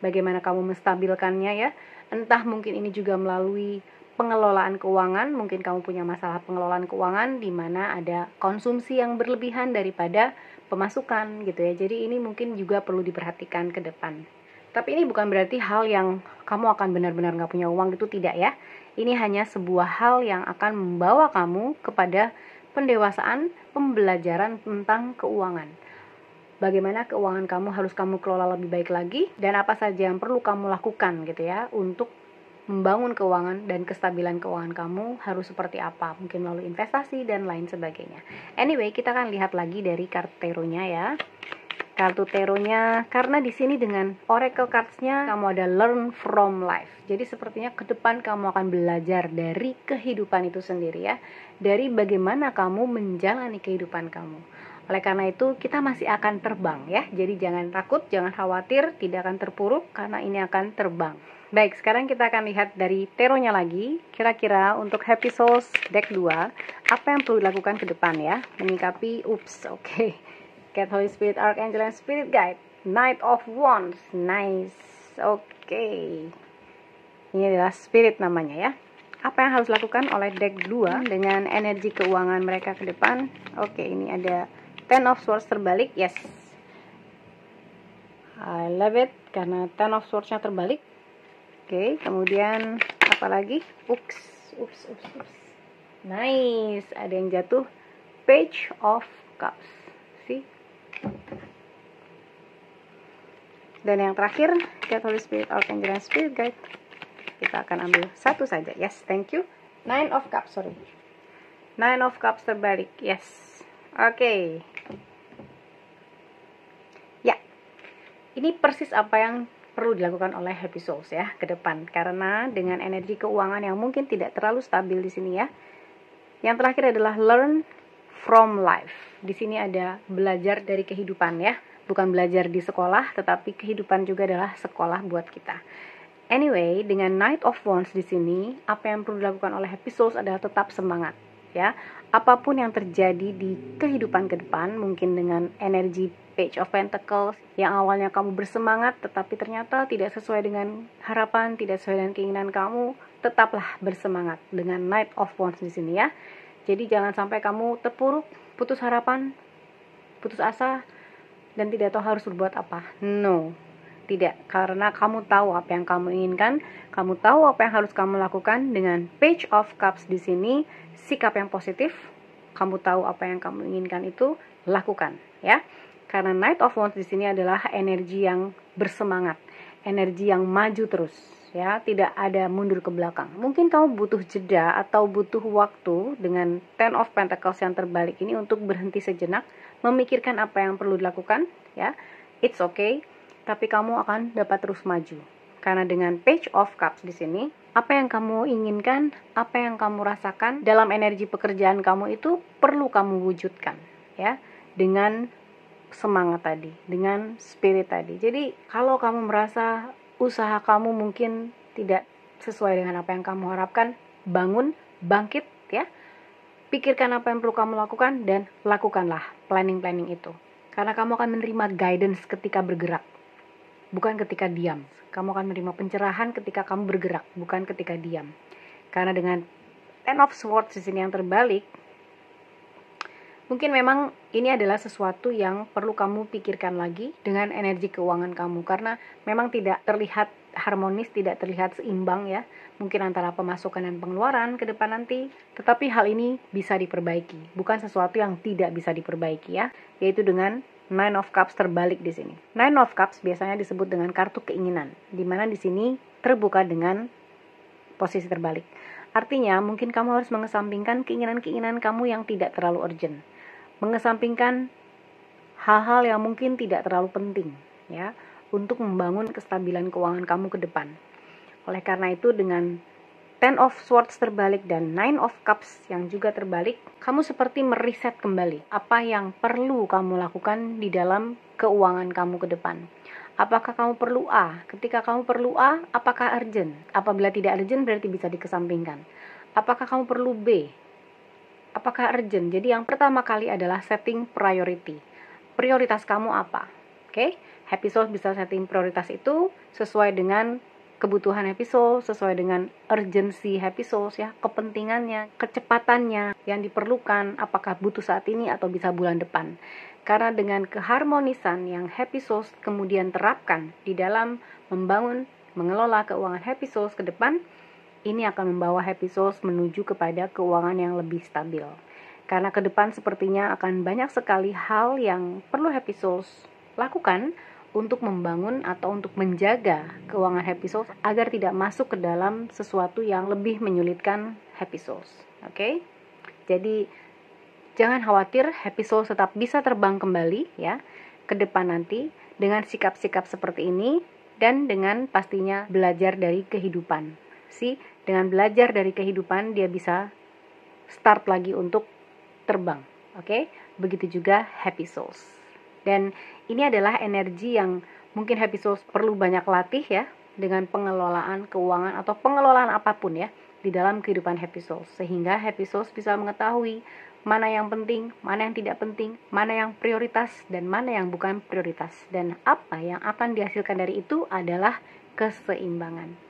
Bagaimana kamu menstabilkannya ya? Entah mungkin ini juga melalui pengelolaan keuangan. Mungkin kamu punya masalah pengelolaan keuangan di mana ada konsumsi yang berlebihan daripada pemasukan gitu ya. Jadi ini mungkin juga perlu diperhatikan ke depan. Tapi ini bukan berarti hal yang kamu akan benar-benar gak punya uang, gitu, tidak ya. Ini hanya sebuah hal yang akan membawa kamu kepada pendewasaan, pembelajaran tentang keuangan. Bagaimana keuangan kamu harus kamu kelola lebih baik lagi, dan apa saja yang perlu kamu lakukan gitu ya untuk membangun keuangan dan kestabilan keuangan kamu harus seperti apa, mungkin melalui investasi dan lain sebagainya. Anyway, kita akan lihat lagi dari kartu taronya ya. Kartu taronya, karena di sini dengan oracle cards-nya kamu ada learn from life. Jadi sepertinya ke depan kamu akan belajar dari kehidupan itu sendiri ya, dari bagaimana kamu menjalani kehidupan kamu. Oleh karena itu kita masih akan terbang ya. Jadi jangan takut, jangan khawatir, tidak akan terpuruk karena ini akan terbang. Baik, sekarang kita akan lihat dari taronya lagi. Kira-kira untuk Happy Souls deck 2, apa yang perlu dilakukan ke depan ya, menyikapi oke. Get Holy Spirit, Archangel, and Spirit Guide. Knight of Wands. Nice. Oke. Ini adalah Spirit namanya ya. Apa yang harus dilakukan oleh deck 2 dengan energi keuangan mereka ke depan? Oke, ini ada Ten of Swords terbalik. Yes. I love it. Karena Ten of Swords-nya terbalik. Oke, kemudian apa lagi? Ups. Nice. Ada yang jatuh. Page of Cups. See? Dan yang terakhir, Get Holy Spirit, Archangel, and Spirit Guide. Kita akan ambil satu saja. Yes, thank you. Nine of Cups terbalik. Yes. Oke. Ya. Ini persis apa yang perlu dilakukan oleh Happy Souls ya ke depan, karena dengan energi keuangan yang mungkin tidak terlalu stabil di sini ya. Yang terakhir adalah learn from life. Di sini ada belajar dari kehidupan ya, bukan belajar di sekolah, tetapi kehidupan juga adalah sekolah buat kita. Anyway, dengan Knight of Wands di sini, apa yang perlu dilakukan oleh Happy Souls adalah tetap semangat ya. Apapun yang terjadi di kehidupan ke depan, mungkin dengan energi Page of Pentacles yang awalnya kamu bersemangat tetapi ternyata tidak sesuai dengan harapan, tidak sesuai dengan keinginan kamu, tetaplah bersemangat dengan Knight of Wands di sini ya. Jadi jangan sampai kamu terpuruk, putus harapan, putus asa, dan tidak tahu harus berbuat apa. No, tidak. Karena kamu tahu apa yang kamu inginkan, kamu tahu apa yang harus kamu lakukan. Dengan Page of Cups di sini, sikap yang positif, kamu tahu apa yang kamu inginkan itu, lakukan ya. Karena Knight of Wands di sini adalah energi yang bersemangat, energi yang maju terus. Ya, tidak ada mundur ke belakang. Mungkin kamu butuh jeda atau butuh waktu dengan Ten of Pentacles yang terbalik ini untuk berhenti sejenak, memikirkan apa yang perlu dilakukan, ya. It's okay, tapi kamu akan dapat terus maju. Karena dengan Page of Cups di sini, apa yang kamu inginkan, apa yang kamu rasakan dalam energi pekerjaan kamu itu perlu kamu wujudkan, ya. Dengan semangat tadi, dengan spirit tadi. Jadi, kalau kamu merasa usaha kamu mungkin tidak sesuai dengan apa yang kamu harapkan, bangun, bangkit ya. Pikirkan apa yang perlu kamu lakukan dan lakukanlah planning-planning itu. Karena kamu akan menerima guidance ketika bergerak, bukan ketika diam. Kamu akan menerima pencerahan ketika kamu bergerak, bukan ketika diam. Karena dengan Ten of Swords di sini yang terbalik, Mungkin memang ini adalah sesuatu yang perlu kamu pikirkan lagi dengan energi keuangan kamu, karena memang tidak terlihat harmonis, tidak terlihat seimbang ya, mungkin antara pemasukan dan pengeluaran ke depan nanti. Tetapi hal ini bisa diperbaiki, bukan sesuatu yang tidak bisa diperbaiki ya, yaitu dengan Nine of Cups terbalik di sini. Nine of Cups biasanya disebut dengan kartu keinginan, di mana di sini terbuka dengan posisi terbalik. Artinya mungkin kamu harus mengesampingkan keinginan-keinginan kamu yang tidak terlalu urgent, mengesampingkan hal-hal yang mungkin tidak terlalu penting ya, untuk membangun kestabilan keuangan kamu ke depan. Oleh karena itu, dengan Ten of Swords terbalik dan Nine of Cups yang juga terbalik, kamu seperti meriset kembali apa yang perlu kamu lakukan di dalam keuangan kamu ke depan. Apakah kamu perlu A? Ketika kamu perlu A, apakah urgent? Apabila tidak urgent, berarti bisa dikesampingkan. Apakah kamu perlu B? Apakah urgent? Jadi yang pertama kali adalah setting priority. Prioritas kamu apa? Oke? Happy Souls bisa setting prioritas itu sesuai dengan kebutuhan Happy Souls, sesuai dengan urgency Happy Souls ya, kepentingannya, kecepatannya yang diperlukan, apakah butuh saat ini atau bisa bulan depan. Karena dengan keharmonisan yang Happy Souls kemudian terapkan di dalam membangun, mengelola keuangan Happy Souls ke depan, ini akan membawa Happy Souls menuju kepada keuangan yang lebih stabil. Karena ke depan sepertinya akan banyak sekali hal yang perlu Happy Souls lakukan untuk membangun atau untuk menjaga keuangan Happy Souls agar tidak masuk ke dalam sesuatu yang lebih menyulitkan Happy Souls. Oke? Jadi jangan khawatir, Happy Souls tetap bisa terbang kembali ya ke depan nanti dengan sikap-sikap seperti ini dan dengan pastinya belajar dari kehidupan. Dengan belajar dari kehidupan dia bisa start lagi untuk terbang. Oke? Begitu juga Happy Souls. Dan ini adalah energi yang mungkin Happy Souls perlu banyak latih ya, dengan pengelolaan keuangan atau pengelolaan apapun ya di dalam kehidupan Happy Souls, sehingga Happy Souls bisa mengetahui mana yang penting, mana yang tidak penting, mana yang prioritas dan mana yang bukan prioritas, dan apa yang akan dihasilkan dari itu adalah keseimbangan.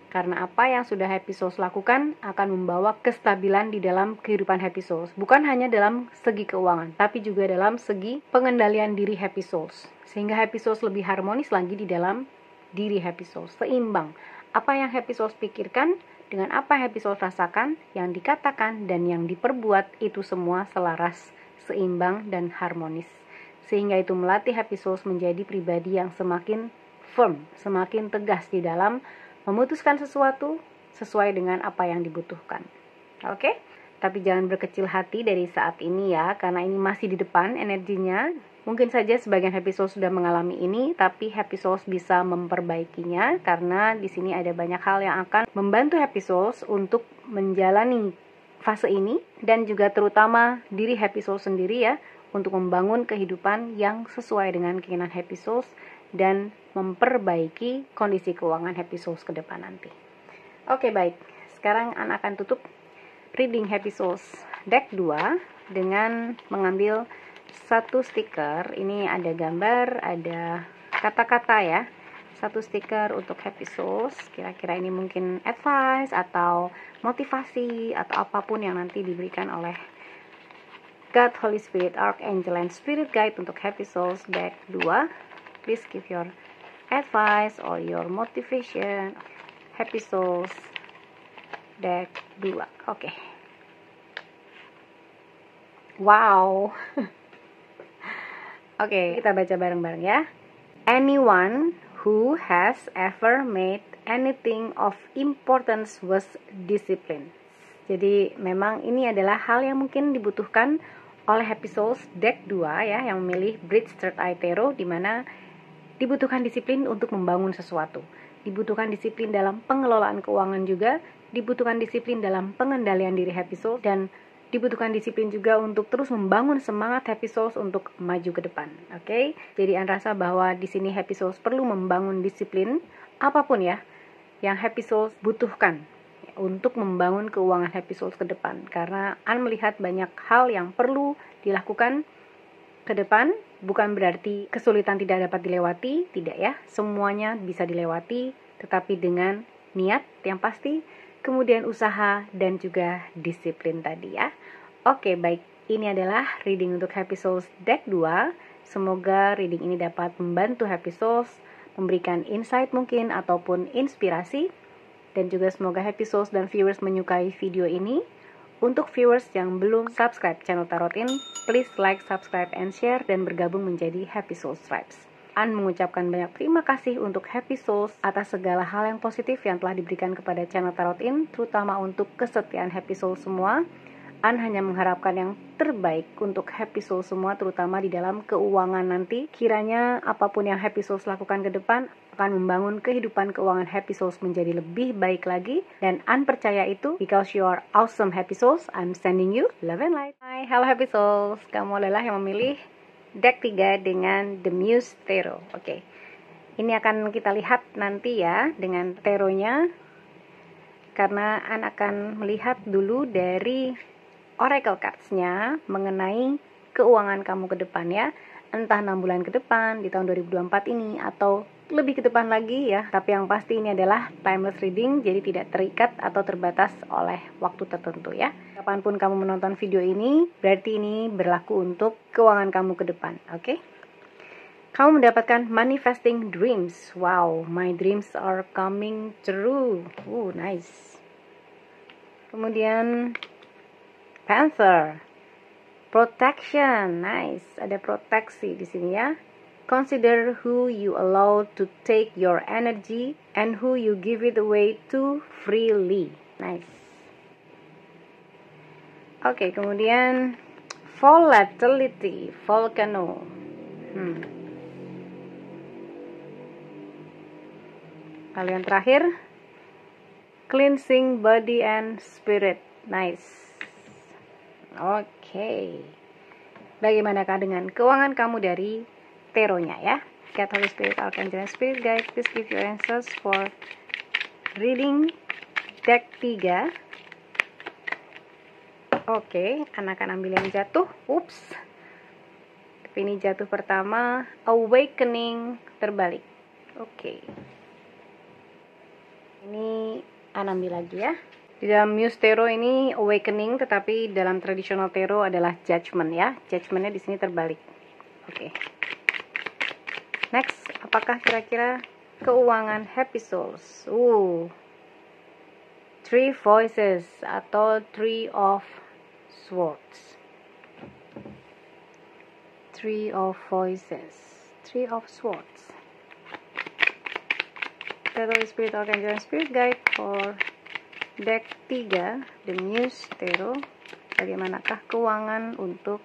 Karena apa yang sudah Happy Souls lakukan akan membawa kestabilan di dalam kehidupan Happy Souls. Bukan hanya dalam segi keuangan, tapi juga dalam segi pengendalian diri Happy Souls. Sehingga Happy Souls lebih harmonis lagi di dalam diri Happy Souls. Seimbang. Apa yang Happy Souls pikirkan dengan apa yang Happy Souls rasakan, yang dikatakan dan yang diperbuat, itu semua selaras, seimbang, dan harmonis. Sehingga itu melatih Happy Souls menjadi pribadi yang semakin firm, semakin tegas di dalam memutuskan sesuatu sesuai dengan apa yang dibutuhkan. Oke? Tapi jangan berkecil hati dari saat ini ya, karena ini masih di depan energinya. Mungkin saja sebagian Happy Souls sudah mengalami ini, tapi Happy Souls bisa memperbaikinya karena di sini ada banyak hal yang akan membantu Happy Souls untuk menjalani fase ini, dan juga terutama diri Happy Souls sendiri ya, untuk membangun kehidupan yang sesuai dengan keinginan Happy Souls dan memperbaiki kondisi keuangan Happy Souls ke depan nanti. Oke, baik. Sekarang Ana akan tutup reading Happy Souls deck 2 dengan mengambil satu stiker. Ini ada gambar, ada kata-kata ya. Satu stiker untuk Happy Souls. Kira-kira ini mungkin advice atau motivasi atau apapun yang nanti diberikan oleh God, Holy Spirit, Archangel, and Spirit Guide untuk Happy Souls deck 2. Please give your advice or your motivation. Happy Souls deck 2. Oke. Wow. Oke, kita baca bareng-bareng ya. Anyone who has ever made anything of importance was disciplined. Jadi memang ini adalah hal yang mungkin dibutuhkan oleh Happy Souls deck 2 ya, yang memilih Bridge Third Eye Tarot, di mana dibutuhkan disiplin untuk membangun sesuatu. Dibutuhkan disiplin dalam pengelolaan keuangan juga, dibutuhkan disiplin dalam pengendalian diri Happy Souls, dan dibutuhkan disiplin juga untuk terus membangun semangat Happy Souls untuk maju ke depan. Oke? Jadi An rasa bahwa di sini Happy Souls perlu membangun disiplin apapun ya yang Happy Souls butuhkan untuk membangun keuangan Happy Souls ke depan. Karena An melihat banyak hal yang perlu dilakukan ke depan. Bukan berarti kesulitan tidak dapat dilewati, tidak ya. Semuanya bisa dilewati, tetapi dengan niat yang pasti, kemudian usaha dan juga disiplin tadi ya. Oke, baik. Ini adalah reading untuk Happy Souls deck 2. Semoga reading ini dapat membantu Happy Souls, memberikan insight mungkin ataupun inspirasi. Dan juga semoga Happy Souls dan viewers menyukai video ini. Untuk viewers yang belum subscribe channel Tarot In, please like, subscribe, and share, dan bergabung menjadi Happy Souls Tribes. An mengucapkan banyak terima kasih untuk Happy Souls atas segala hal yang positif yang telah diberikan kepada channel Tarot In, terutama untuk kesetiaan Happy Souls semua. An hanya mengharapkan yang terbaik untuk Happy Souls semua, terutama di dalam keuangan nanti. Kiranya apapun yang Happy Souls lakukan ke depan akan membangun kehidupan keuangan Happy Souls menjadi lebih baik lagi. Dan An percaya itu, because you are awesome Happy Souls, I'm sending you love and light. Hai, hello Happy Souls, kamu adalah yang memilih deck 3 dengan The Muse Tarot. Oke, ini akan kita lihat nanti ya dengan taronya, karena An akan melihat dulu dari Oracle Cards-nya mengenai keuangan kamu ke depan ya. Entah 6 bulan ke depan, di tahun 2024 ini, atau lebih ke depan lagi ya. Tapi yang pasti ini adalah timeless reading, jadi tidak terikat atau terbatas oleh waktu tertentu ya. Kapanpun kamu menonton video ini, berarti ini berlaku untuk keuangan kamu ke depan, oke? Kamu mendapatkan manifesting dreams. Wow, my dreams are coming true. Nice. Kemudian Panther, protection, nice. Ada proteksi di sini ya. Consider who you allow to take your energy and who you give it away to freely. Nice. Oke, kemudian volatility, volcano. Lalu yang terakhir, cleansing body and spirit. Nice. Oke. Bagaimanakah dengan keuangan kamu dari taronya ya? God, Holy Spirit, Archangel, and Spirit Guide, please give your answers for reading deck 3. Oke, anak akan ambil yang jatuh. Ups. Tapi ini jatuh pertama, awakening terbalik. Oke. Ini An ambil lagi ya. Di dalam Muse Tarot ini awakening, tetapi dalam traditional tarot adalah judgment ya. Judgmentnya di sini terbalik. Oke. Next, apakah kira-kira keuangan Happy Souls? Three Voices atau Three of Swords. Three of Voices, Three of Swords. Tarot Spirit, Archangel, and Spirit Guide for deck 3, The Muse Tarot. Bagaimanakah keuangan untuk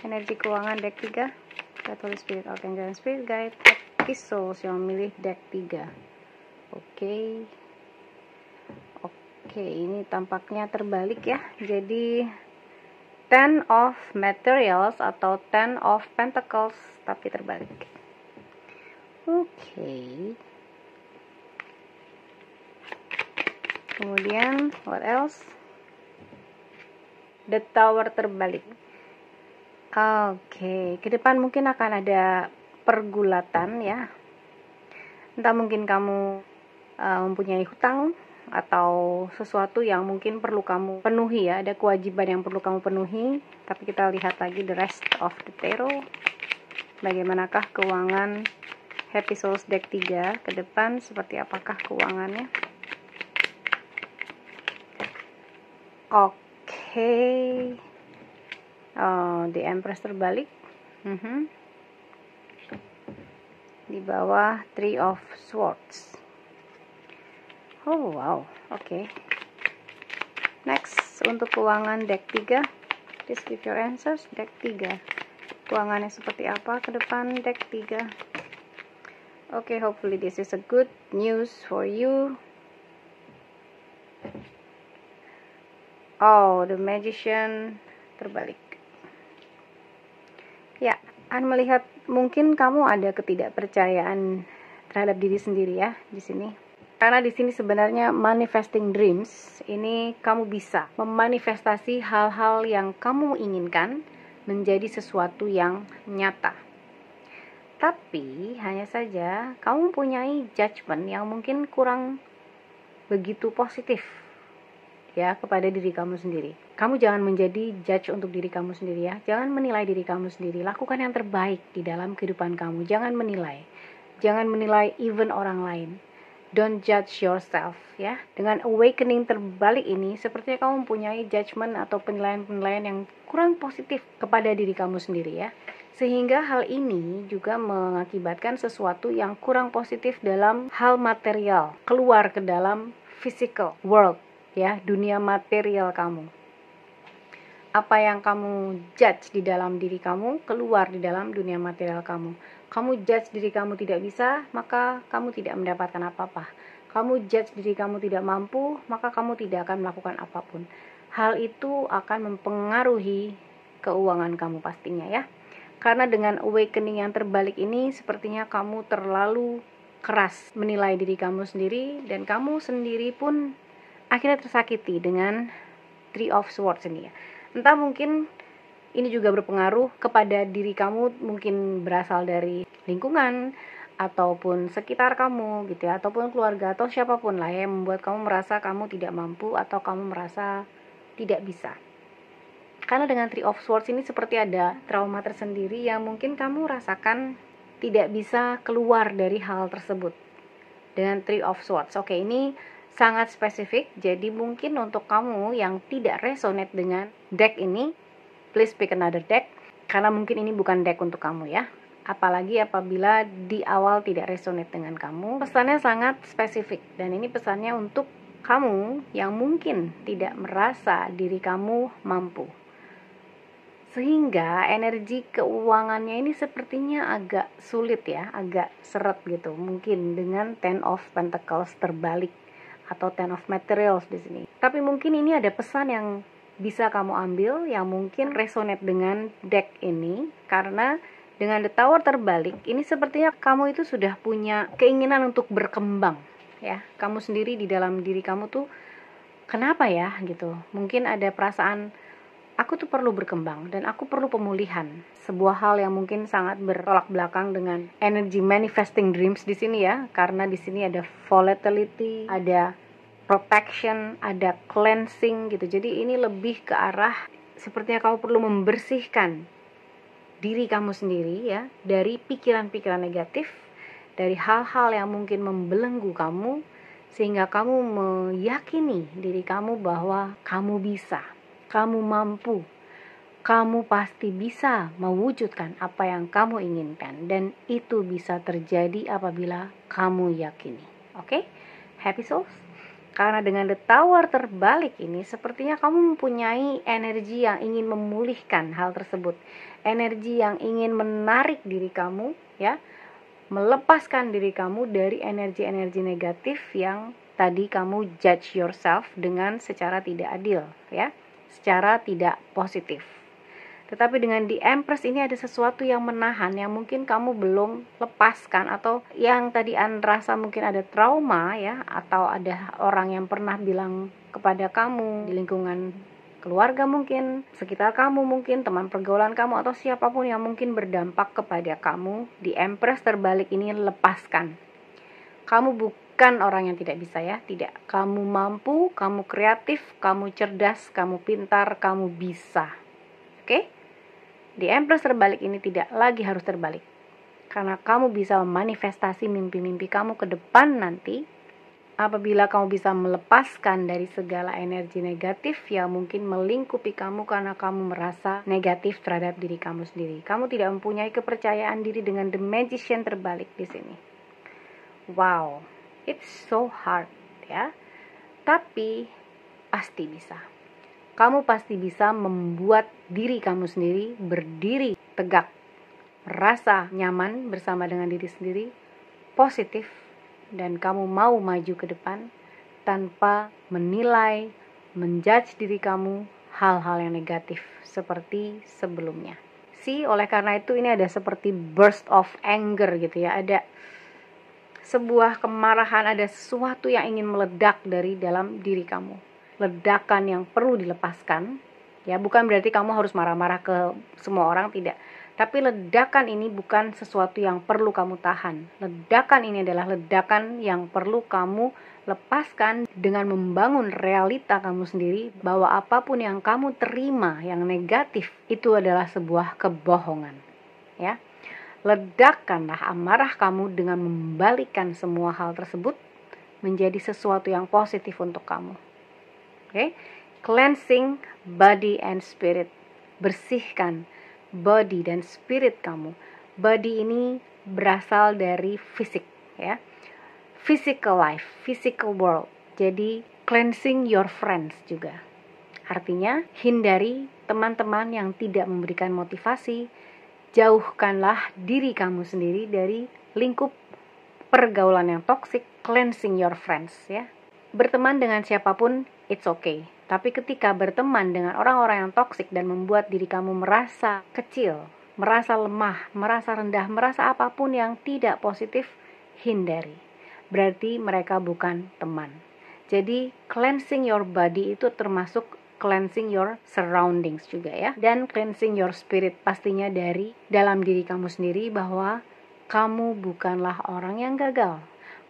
energi keuangan deck 3? Tarot Spirit, Archangel, and Spirit Guide. Happy Souls yang memilih deck 3. Oke, ini tampaknya terbalik ya. Jadi Ten of Materials atau Ten of Pentacles, tapi terbalik. Oke. Kemudian what else? The Tower terbalik. Oke, ke depan mungkin akan ada pergulatan ya. Entah mungkin kamu mempunyai hutang atau sesuatu yang mungkin perlu kamu penuhi ya. Ada kewajiban yang perlu kamu penuhi. Tapi kita lihat lagi the rest of the tarot. Bagaimanakah keuangan Happy Souls deck 3 ke depan, seperti apakah keuangannya? Oke. The Empress terbalik. Di bawah Three of Swords. Oh wow, oke. Next, untuk keuangan deck 3, please give your answers. Deck 3, keuangannya seperti apa ke depan deck 3? Oke, hopefully this is a good news for you. Oh, the Magician terbalik. Ya, An melihat mungkin kamu ada ketidakpercayaan terhadap diri sendiri ya di sini. Karena di sini sebenarnya manifesting dreams, ini kamu bisa memanifestasi hal-hal yang kamu inginkan menjadi sesuatu yang nyata. Tapi hanya saja kamu mempunyai judgment yang mungkin kurang begitu positif ya kepada diri kamu sendiri. Kamu jangan menjadi judge untuk diri kamu sendiri ya. Jangan menilai diri kamu sendiri. Lakukan yang terbaik di dalam kehidupan kamu. Jangan menilai. Jangan menilai even orang lain. Don't judge yourself ya. Dengan awakening terbalik ini, sepertinya kamu mempunyai judgment atau penilaian-penilaian yang kurang positif kepada diri kamu sendiri ya. Sehingga hal ini juga mengakibatkan sesuatu yang kurang positif dalam hal material, keluar ke dalam physical world ya, dunia material kamu. Apa yang kamu judge di dalam diri kamu keluar di dalam dunia material kamu. Kamu judge diri kamu tidak bisa, maka kamu tidak mendapatkan apa-apa. Kamu judge diri kamu tidak mampu, maka kamu tidak akan melakukan apapun. Hal itu akan mempengaruhi keuangan kamu pastinya ya. Karena dengan awakening yang terbalik ini, sepertinya kamu terlalu keras menilai diri kamu sendiri, dan kamu sendiri pun akhirnya tersakiti dengan Three of Swords ini ya. Entah mungkin ini juga berpengaruh kepada diri kamu, mungkin berasal dari lingkungan ataupun sekitar kamu gitu ya, ataupun keluarga atau siapapun lah ya, yang membuat kamu merasa kamu tidak mampu atau kamu merasa tidak bisa. Karena dengan Three of Swords ini seperti ada trauma tersendiri yang mungkin kamu rasakan tidak bisa keluar dari hal tersebut. Dengan Three of Swords. Oke, ini sangat spesifik, jadi mungkin untuk kamu yang tidak resonate dengan deck ini, please pick another deck, karena mungkin ini bukan deck untuk kamu ya. Apalagi apabila di awal tidak resonate dengan kamu. Pesannya sangat spesifik, dan ini pesannya untuk kamu yang mungkin tidak merasa diri kamu mampu. Sehingga energi keuangannya ini sepertinya agak sulit ya, agak seret gitu. Mungkin dengan Ten of Pentacles terbalik atau Ten of Materials di sini. Tapi mungkin ini ada pesan yang bisa kamu ambil yang mungkin resonate dengan deck ini, karena dengan The Tower terbalik ini sepertinya kamu itu sudah punya keinginan untuk berkembang ya. Kamu sendiri di dalam diri kamu tuh kenapa ya gitu. Mungkin ada perasaan aku tuh perlu berkembang dan aku perlu pemulihan. Sebuah hal yang mungkin sangat bertolak belakang dengan energi manifesting dreams di sini ya, karena di sini ada volatility, ada protection, ada cleansing gitu. Jadi ini lebih ke arah sepertinya kamu perlu membersihkan diri kamu sendiri ya dari pikiran-pikiran negatif, dari hal-hal yang mungkin membelenggu kamu, sehingga kamu meyakini diri kamu bahwa kamu bisa, kamu mampu, kamu pasti bisa mewujudkan apa yang kamu inginkan, dan itu bisa terjadi apabila kamu yakini. Oke? Happy souls? Karena dengan The Tower terbalik ini, sepertinya kamu mempunyai energi yang ingin memulihkan hal tersebut. Energi yang ingin menarik diri kamu, ya, melepaskan diri kamu dari energi-energi negatif yang tadi kamu judge yourself dengan secara tidak adil, ya, secara tidak positif. Tetapi dengan The Empress ini ada sesuatu yang menahan, yang mungkin kamu belum lepaskan, atau yang tadi rasa mungkin ada trauma ya, atau ada orang yang pernah bilang kepada kamu di lingkungan keluarga mungkin, sekitar kamu mungkin, teman pergaulan kamu, atau siapapun yang mungkin berdampak kepada kamu. The Empress terbalik ini lepaskan. Kamu bukan orang yang tidak bisa ya, tidak. Kamu mampu, kamu kreatif, kamu cerdas, kamu pintar, kamu bisa. Oke? The Empress terbalik ini tidak lagi harus terbalik, karena kamu bisa memanifestasi mimpi-mimpi kamu ke depan nanti apabila kamu bisa melepaskan dari segala energi negatif yang mungkin melingkupi kamu karena kamu merasa negatif terhadap diri kamu sendiri. Kamu tidak mempunyai kepercayaan diri dengan The Magician terbalik di sini. Wow, it's so hard ya, tapi pasti bisa. Kamu pasti bisa membuat diri kamu sendiri berdiri tegak, merasa nyaman bersama dengan diri sendiri, positif, dan kamu mau maju ke depan tanpa menilai, menjudge diri kamu hal-hal yang negatif seperti sebelumnya. Oleh karena itu ini ada seperti burst of anger gitu ya, ada sebuah kemarahan, ada sesuatu yang ingin meledak dari dalam diri kamu. Ledakan yang perlu dilepaskan ya, bukan berarti kamu harus marah-marah ke semua orang, tidak, tapi ledakan ini bukan sesuatu yang perlu kamu tahan. Ledakan ini adalah ledakan yang perlu kamu lepaskan dengan membangun realita kamu sendiri bahwa apapun yang kamu terima yang negatif itu adalah sebuah kebohongan. Ya. Ledakkanlah amarah kamu dengan membalikan semua hal tersebut menjadi sesuatu yang positif untuk kamu. Oke? Cleansing body and spirit. Bersihkan body dan spirit kamu. Body ini berasal dari fisik, ya. Physical life, physical world. Jadi cleansing your friends juga. Artinya hindari teman-teman yang tidak memberikan motivasi. Jauhkanlah diri kamu sendiri dari lingkup pergaulan yang toksik. Cleansing your friends, ya. Berteman dengan siapapun it's okay. Tapi ketika berteman dengan orang-orang yang toksik dan membuat diri kamu merasa kecil, merasa lemah, merasa rendah, merasa apapun yang tidak positif, hindari. Berarti mereka bukan teman. Jadi cleansing your body itu termasuk cleansing your surroundings juga, ya. Dan cleansing your spirit pastinya dari dalam diri kamu sendiri bahwa kamu bukanlah orang yang gagal.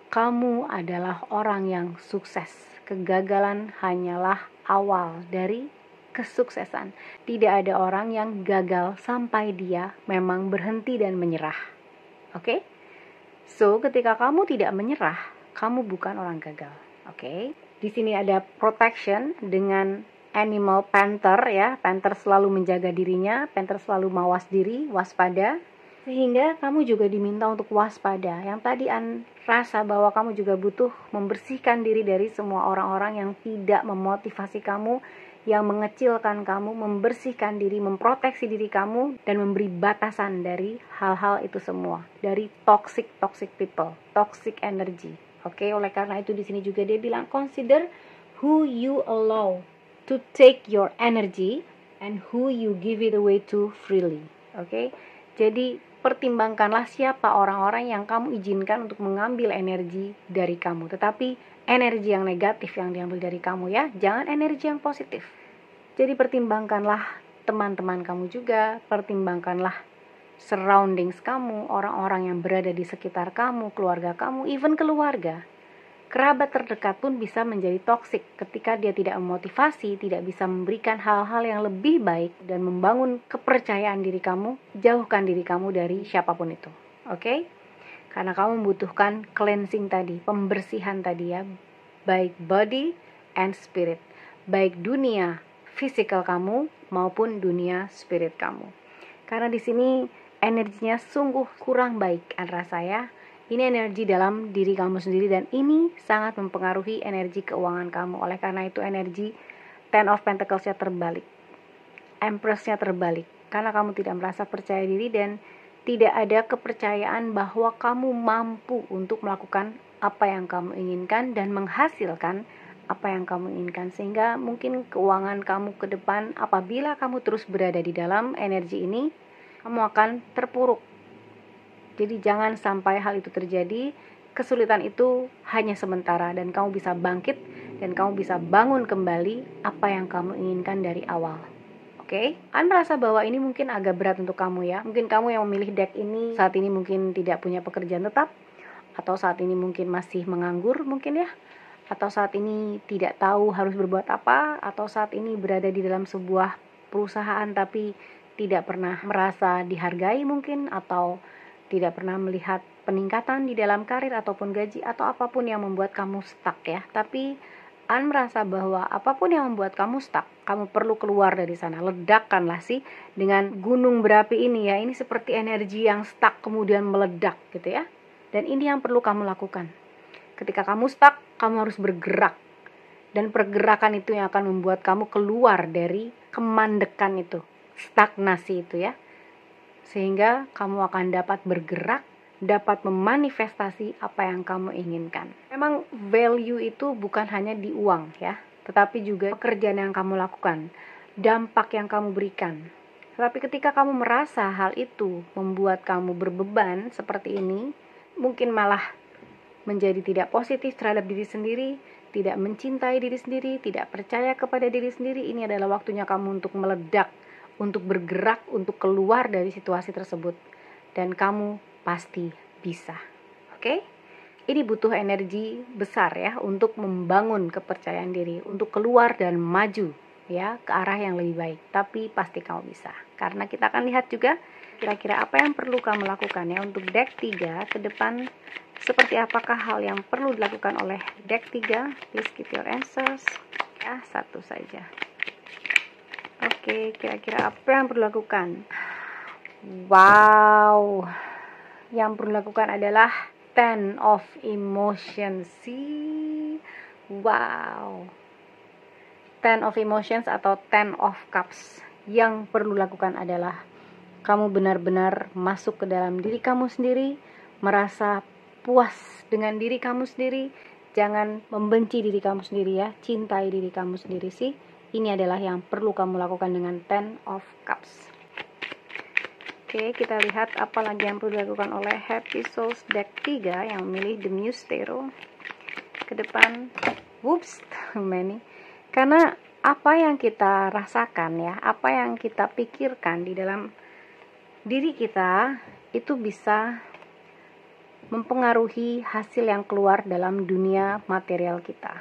Kamu adalah orang yang sukses. Kegagalan hanyalah awal dari kesuksesan. Tidak ada orang yang gagal sampai dia memang berhenti dan menyerah. Oke? So, ketika kamu tidak menyerah, kamu bukan orang gagal. Oke? Di sini ada protection dengan animal panther, ya. Panther selalu menjaga dirinya, panther selalu mawas diri, waspada. Sehingga kamu juga diminta untuk waspada. Yang tadi rasa bahwa kamu juga butuh membersihkan diri dari semua orang-orang yang tidak memotivasi kamu, yang mengecilkan kamu, membersihkan diri, memproteksi diri kamu, dan memberi batasan dari hal-hal itu semua, dari toxic people, toxic energy. Oke, oleh karena itu di sini juga dia bilang consider who you allow to take your energy and who you give it away to freely. Oke, jadi pertimbangkanlah siapa orang-orang yang kamu izinkan untuk mengambil energi dari kamu. Tetapi energi yang negatif yang diambil dari kamu, ya. Jangan energi yang positif. Jadi pertimbangkanlah teman-teman kamu juga. Pertimbangkanlah surroundings kamu, orang-orang yang berada di sekitar kamu, keluarga kamu, even keluarga. Kerabat terdekat pun bisa menjadi toksik ketika dia tidak memotivasi, tidak bisa memberikan hal-hal yang lebih baik dan membangun kepercayaan diri kamu. Jauhkan diri kamu dari siapapun itu. Oke? Karena kamu membutuhkan cleansing tadi, pembersihan tadi, ya. Baik body and spirit. Baik dunia fisikal kamu maupun dunia spirit kamu. Karena di sini energinya sungguh kurang baik antara saya. Ini energi dalam diri kamu sendiri dan ini sangat mempengaruhi energi keuangan kamu. Oleh karena itu energi Ten of Pentacles-nya terbalik. Empress-nya terbalik. Karena kamu tidak merasa percaya diri dan tidak ada kepercayaan bahwa kamu mampu untuk melakukan apa yang kamu inginkan dan menghasilkan apa yang kamu inginkan. Sehingga mungkin keuangan kamu ke depan, apabila kamu terus berada di dalam energi ini, kamu akan terpuruk. Jadi jangan sampai hal itu terjadi. Kesulitan itu hanya sementara dan kamu bisa bangkit dan kamu bisa bangun kembali apa yang kamu inginkan dari awal. Oke? Merasa bahwa ini mungkin agak berat untuk kamu, ya. Mungkin kamu yang memilih deck ini saat ini mungkin tidak punya pekerjaan tetap, atau saat ini mungkin masih menganggur mungkin, ya. Atau saat ini tidak tahu harus berbuat apa, atau saat ini berada di dalam sebuah perusahaan tapi tidak pernah merasa dihargai mungkin, atau tidak pernah melihat peningkatan di dalam karir ataupun gaji atau apapun yang membuat kamu stuck, ya. Tapi merasa bahwa apapun yang membuat kamu stuck, kamu perlu keluar dari sana. Ledakkanlah sih dengan gunung berapi ini, ya. Ini seperti energi yang stuck kemudian meledak gitu, ya. Dan ini yang perlu kamu lakukan. Ketika kamu stuck, kamu harus bergerak. Dan pergerakan itu yang akan membuat kamu keluar dari kemandekan itu, stagnasi itu, ya. Sehingga kamu akan dapat bergerak, dapat memanifestasi apa yang kamu inginkan. Memang value itu bukan hanya di uang, ya, tetapi juga pekerjaan yang kamu lakukan, dampak yang kamu berikan. Tetapi ketika kamu merasa hal itu membuat kamu berbeban seperti ini, mungkin malah menjadi tidak positif terhadap diri sendiri, tidak mencintai diri sendiri, tidak percaya kepada diri sendiri, ini adalah waktunya kamu untuk meledak, untuk bergerak, untuk keluar dari situasi tersebut. Dan kamu pasti bisa. Oke? Ini butuh energi besar ya untuk membangun kepercayaan diri, untuk keluar dan maju ya ke arah yang lebih baik. Tapi pasti kamu bisa. Karena kita akan lihat juga kira-kira apa yang perlu kamu lakukan ya untuk deck 3 ke depan. Seperti apakah hal yang perlu dilakukan oleh deck 3? Please give your answers. Ya, satu saja. Oke, kira-kira apa yang perlu dilakukan? Wow. Yang perlu dilakukan adalah Ten of Emotions. Wow. Ten of Emotions atau Ten of Cups. Yang perlu dilakukan adalah kamu benar-benar masuk ke dalam diri kamu sendiri, merasa puas dengan diri kamu sendiri. Jangan membenci diri kamu sendiri ya, cintai diri kamu sendiri sih. Ini adalah yang perlu kamu lakukan dengan Ten of Cups. Oke, kita lihat apa lagi yang perlu dilakukan oleh Happy Souls deck 3 yang memilih The Muse Tarot ke depan. Whoops, many. Karena apa yang kita rasakan ya, apa yang kita pikirkan di dalam diri kita itu bisa mempengaruhi hasil yang keluar dalam dunia material kita.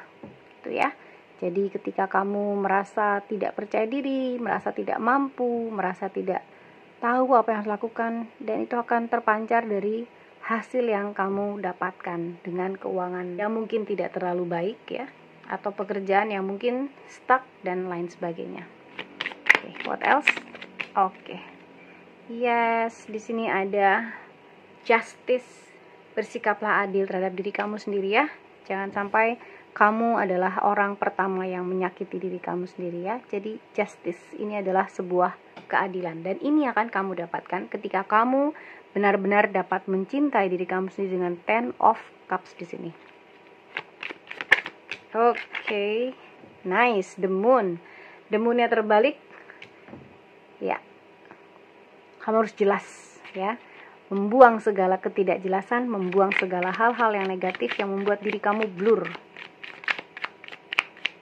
Itu ya. Jadi ketika kamu merasa tidak percaya diri, merasa tidak mampu, merasa tidak tahu apa yang harus lakukan, dan itu akan terpancar dari hasil yang kamu dapatkan dengan keuangan yang mungkin tidak terlalu baik ya, atau pekerjaan yang mungkin stuck dan lain sebagainya. Oke, what else? Oke. Yes, di sini ada justice. Bersikaplah adil terhadap diri kamu sendiri ya. Jangan sampai kamu adalah orang pertama yang menyakiti diri kamu sendiri ya. Jadi justice ini adalah sebuah keadilan, dan ini akan kamu dapatkan ketika kamu benar-benar dapat mencintai diri kamu sendiri dengan Ten of Cups di sini. Oke, nice. The Moon. The Moon-nya terbalik. Ya, kamu harus jelas ya. Membuang segala ketidakjelasan, membuang segala hal-hal yang negatif yang membuat diri kamu blur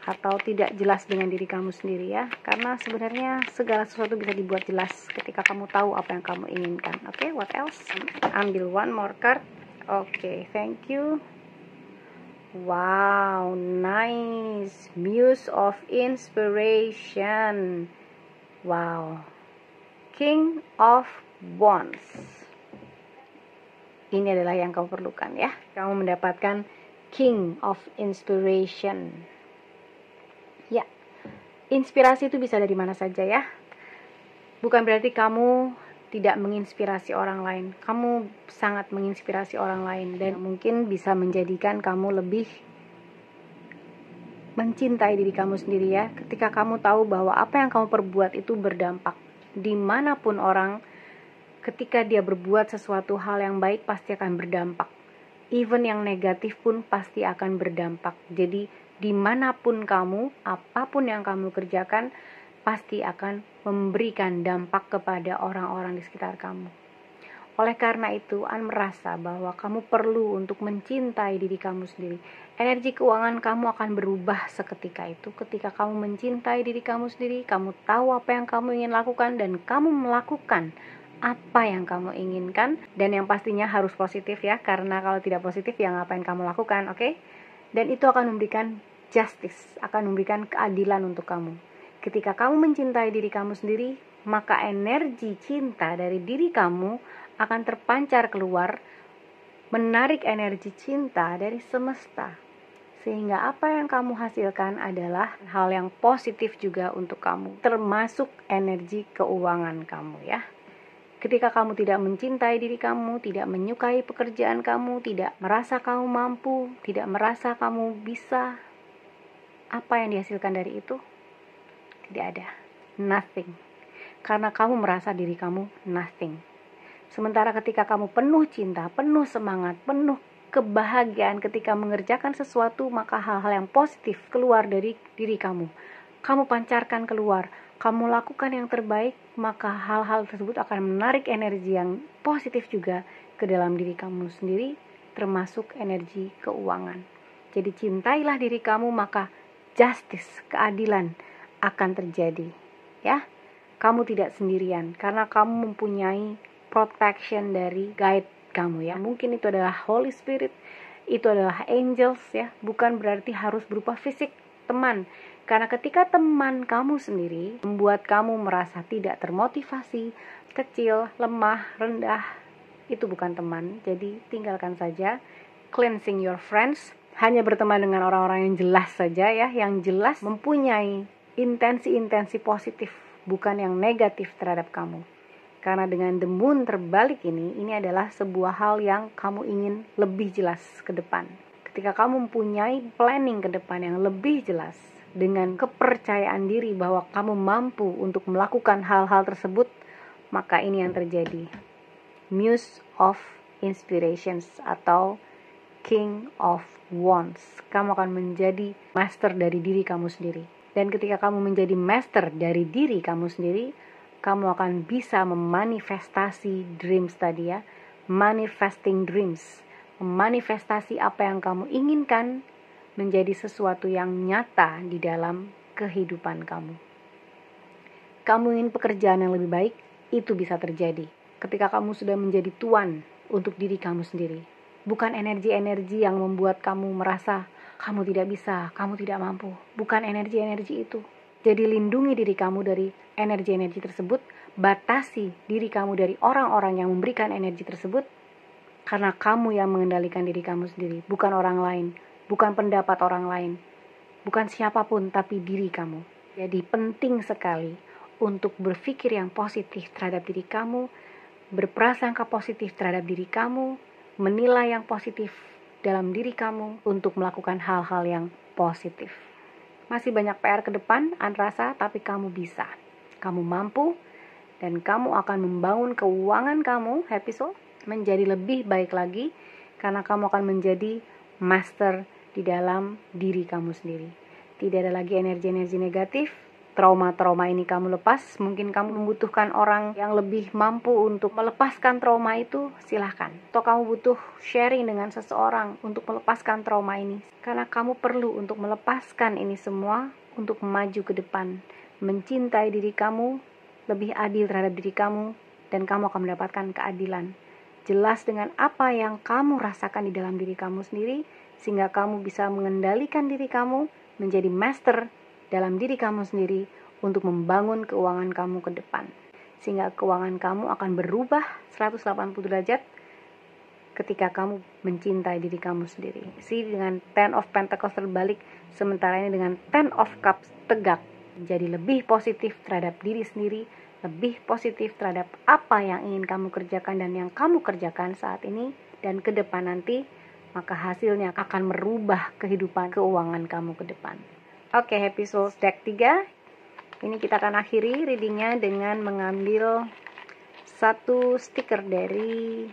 atau tidak jelas dengan diri kamu sendiri ya. Karena sebenarnya segala sesuatu bisa dibuat jelas ketika kamu tahu apa yang kamu inginkan. Oke, what else? Ambil one more card. Oke, thank you. Wow, nice. Muse of Inspiration. Wow. King of Wands. Ini adalah yang kamu perlukan ya. Kamu mendapatkan King of Inspiration. Ya, inspirasi itu bisa dari mana saja ya. Bukan berarti kamu tidak menginspirasi orang lain. Kamu sangat menginspirasi orang lain, dan mungkin bisa menjadikan kamu lebih mencintai diri kamu sendiri ya. Ketika kamu tahu bahwa apa yang kamu perbuat itu berdampak. Dimanapun orang, ketika dia berbuat sesuatu hal yang baik pasti akan berdampak. Even yang negatif pun pasti akan berdampak. Jadi dimanapun kamu, apapun yang kamu kerjakan pasti akan memberikan dampak kepada orang-orang di sekitar kamu. Oleh karena itu, An merasa bahwa kamu perlu untuk mencintai diri kamu sendiri. Energi keuangan kamu akan berubah seketika itu. Ketika kamu mencintai diri kamu sendiri, kamu tahu apa yang kamu ingin lakukan, dan kamu melakukan apa yang kamu inginkan, dan yang pastinya harus positif ya, karena kalau tidak positif ya ngapain kamu lakukan, oke? Dan itu akan memberikan justice, akan memberikan keadilan untuk kamu. Ketika kamu mencintai diri kamu sendiri, maka energi cinta dari diri kamu akan terpancar keluar, menarik energi cinta dari semesta. Sehingga apa yang kamu hasilkan adalah hal yang positif juga untuk kamu, termasuk energi keuangan kamu ya. Ketika kamu tidak mencintai diri kamu, tidak menyukai pekerjaan kamu, tidak merasa kamu mampu, tidak merasa kamu bisa, apa yang dihasilkan dari itu? Tidak ada. Nothing. Karena kamu merasa diri kamu nothing. Sementara ketika kamu penuh cinta, penuh semangat, penuh kebahagiaan ketika mengerjakan sesuatu, maka hal-hal yang positif keluar dari diri kamu. Kamu pancarkan keluar. Kamu lakukan yang terbaik, maka hal-hal tersebut akan menarik energi yang positif juga ke dalam diri kamu sendiri, termasuk energi keuangan. Jadi cintailah diri kamu, maka justice, keadilan akan terjadi. Ya, kamu tidak sendirian, karena kamu mempunyai protection dari guide kamu ya. Mungkin itu adalah Holy Spirit itu adalah angels ya, bukan berarti harus berupa fisik teman. Karena ketika teman kamu sendiri membuat kamu merasa tidak termotivasi, kecil, lemah, rendah, itu bukan teman. Jadi tinggalkan saja. Cleansing your friends, hanya berteman dengan orang-orang yang jelas saja ya, yang jelas mempunyai intensi-intensi positif, bukan yang negatif terhadap kamu. Karena dengan the moon terbalik ini adalah sebuah hal yang kamu ingin lebih jelas ke depan. Ketika kamu mempunyai planning ke depan yang lebih jelas, dengan kepercayaan diri bahwa kamu mampu untuk melakukan hal-hal tersebut, maka ini yang terjadi. Muse of Inspirations atau King of Wands. Kamu akan menjadi master dari diri kamu sendiri. Dan ketika kamu menjadi master dari diri kamu sendiri, kamu akan bisa memanifestasi dreams tadi ya. Manifesting dreams. Memanifestasi apa yang kamu inginkan menjadi sesuatu yang nyata di dalam kehidupan kamu. Kamu ingin pekerjaan yang lebih baik, itu bisa terjadi. Ketika kamu sudah menjadi tuan untuk diri kamu sendiri. Bukan energi-energi yang membuat kamu merasa kamu tidak bisa, kamu tidak mampu. Bukan energi-energi itu. Jadi lindungi diri kamu dari energi-energi tersebut. Batasi diri kamu dari orang-orang yang memberikan energi tersebut. Karena kamu yang mengendalikan diri kamu sendiri. Bukan orang lain. Bukan pendapat orang lain. Bukan siapapun, tapi diri kamu. Jadi penting sekali untuk berpikir yang positif terhadap diri kamu. Berprasangka positif terhadap diri kamu. Menilai yang positif dalam diri kamu untuk melakukan hal-hal yang positif. Masih banyak PR ke depan, Anrasa, tapi kamu bisa. Kamu mampu, dan kamu akan membangun keuangan kamu, Happy Soul, menjadi lebih baik lagi, karena kamu akan menjadi master di dalam diri kamu sendiri. Tidak ada lagi energi-energi negatif. Trauma-trauma ini kamu lepas. Mungkin kamu membutuhkan orang yang lebih mampu untuk melepaskan trauma itu, silahkan. Atau kamu butuh sharing dengan seseorang untuk melepaskan trauma ini. Karena kamu perlu untuk melepaskan ini semua untuk maju ke depan. Mencintai diri kamu, lebih adil terhadap diri kamu, dan kamu akan mendapatkan keadilan. Jelas dengan apa yang kamu rasakan di dalam diri kamu sendiri, sehingga kamu bisa mengendalikan diri kamu, menjadi master dalam diri kamu sendiri untuk membangun keuangan kamu ke depan. Sehingga keuangan kamu akan berubah 180 derajat ketika kamu mencintai diri kamu sendiri. Dengan Ten of Pentacles terbalik, sementara ini dengan Ten of Cups tegak. Jadi lebih positif terhadap diri sendiri, lebih positif terhadap apa yang ingin kamu kerjakan dan yang kamu kerjakan saat ini dan ke depan nanti, maka hasilnya akan merubah kehidupan keuangan kamu ke depan. Oke, Happy Souls deck 3. Ini kita akan akhiri readingnya dengan mengambil satu stiker dari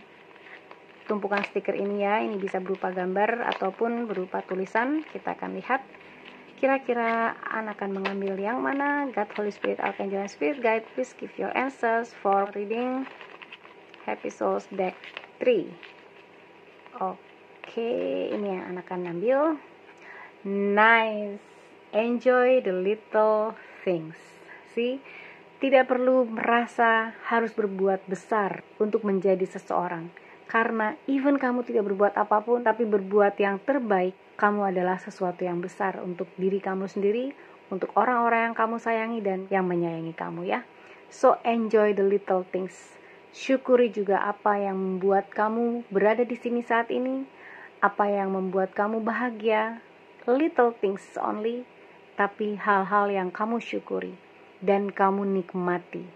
tumpukan stiker ini ya. Ini bisa berupa gambar ataupun berupa tulisan. Kita akan lihat kira-kira An akan mengambil yang mana. God, Holy Spirit, Archangel, and Spirit Guide, please give your answers for reading Happy Souls deck 3. Oke, ini yang An akan ambil. Nice. Enjoy the little things. See, tidak perlu merasa harus berbuat besar untuk menjadi seseorang. Karena even kamu tidak berbuat apapun, tapi berbuat yang terbaik, kamu adalah sesuatu yang besar untuk diri kamu sendiri, untuk orang-orang yang kamu sayangi dan yang menyayangi kamu ya. So enjoy the little things. Syukuri juga apa yang membuat kamu berada di sini saat ini, apa yang membuat kamu bahagia. Little things only. Tapi hal-hal yang kamu syukuri dan kamu nikmati.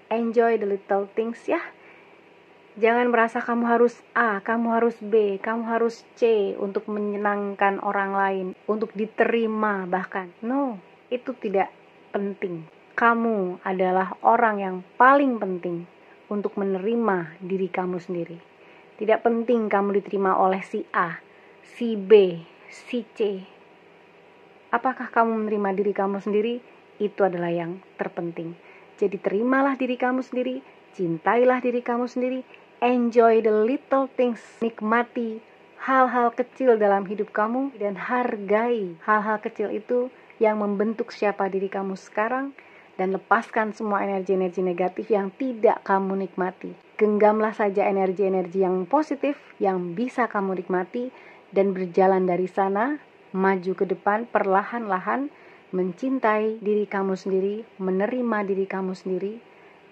Enjoy the little things ya. Jangan merasa kamu harus A, kamu harus B, kamu harus C untuk menyenangkan orang lain, untuk diterima bahkan. No, itu tidak penting. Kamu adalah orang yang paling penting untuk menerima diri kamu sendiri. Tidak penting kamu diterima oleh si A, si B, si C. Apakah kamu menerima diri kamu sendiri? Itu adalah yang terpenting. Jadi terimalah diri kamu sendiri, cintailah diri kamu sendiri, enjoy the little things, nikmati hal-hal kecil dalam hidup kamu, dan hargai hal-hal kecil itu yang membentuk siapa diri kamu sekarang, dan lepaskan semua energi-energi negatif yang tidak kamu nikmati. Genggamlah saja energi-energi yang positif, yang bisa kamu nikmati, dan berjalan dari sana, maju ke depan perlahan-lahan, mencintai diri kamu sendiri, menerima diri kamu sendiri,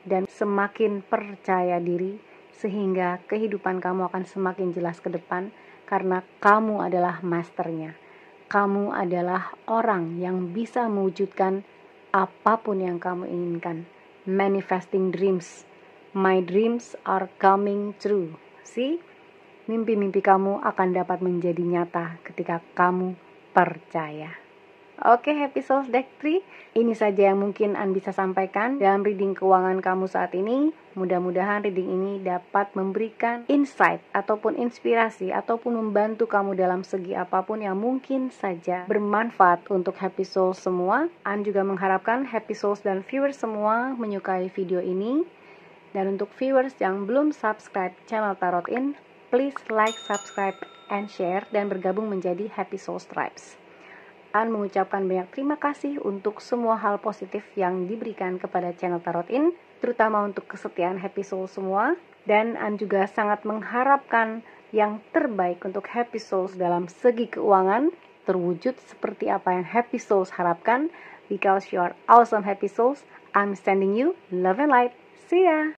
dan semakin percaya diri, sehingga kehidupan kamu akan semakin jelas ke depan, karena kamu adalah masternya. Kamu adalah orang yang bisa mewujudkan apapun yang kamu inginkan. Manifesting dreams. My dreams are coming true. See? Mimpi-mimpi kamu akan dapat menjadi nyata ketika kamu percaya. Oke, Happy Souls Deck 3, ini saja yang mungkin An bisa sampaikan dalam reading keuangan kamu saat ini. Mudah-mudahan reading ini dapat memberikan insight ataupun inspirasi ataupun membantu kamu dalam segi apapun yang mungkin saja bermanfaat untuk Happy Souls semua. An juga mengharapkan Happy Souls dan viewers semua menyukai video ini. Dan untuk viewers yang belum subscribe channel Tarot In, please like, subscribe, and share dan bergabung menjadi Happy Souls Tribes. An mengucapkan banyak terima kasih untuk semua hal positif yang diberikan kepada channel Tarot In, terutama untuk kesetiaan Happy Soul semua. Dan An juga sangat mengharapkan yang terbaik untuk Happy Souls dalam segi keuangan, terwujud seperti apa yang Happy Souls harapkan. Because you are awesome Happy Souls, I'm sending you love and light. See ya!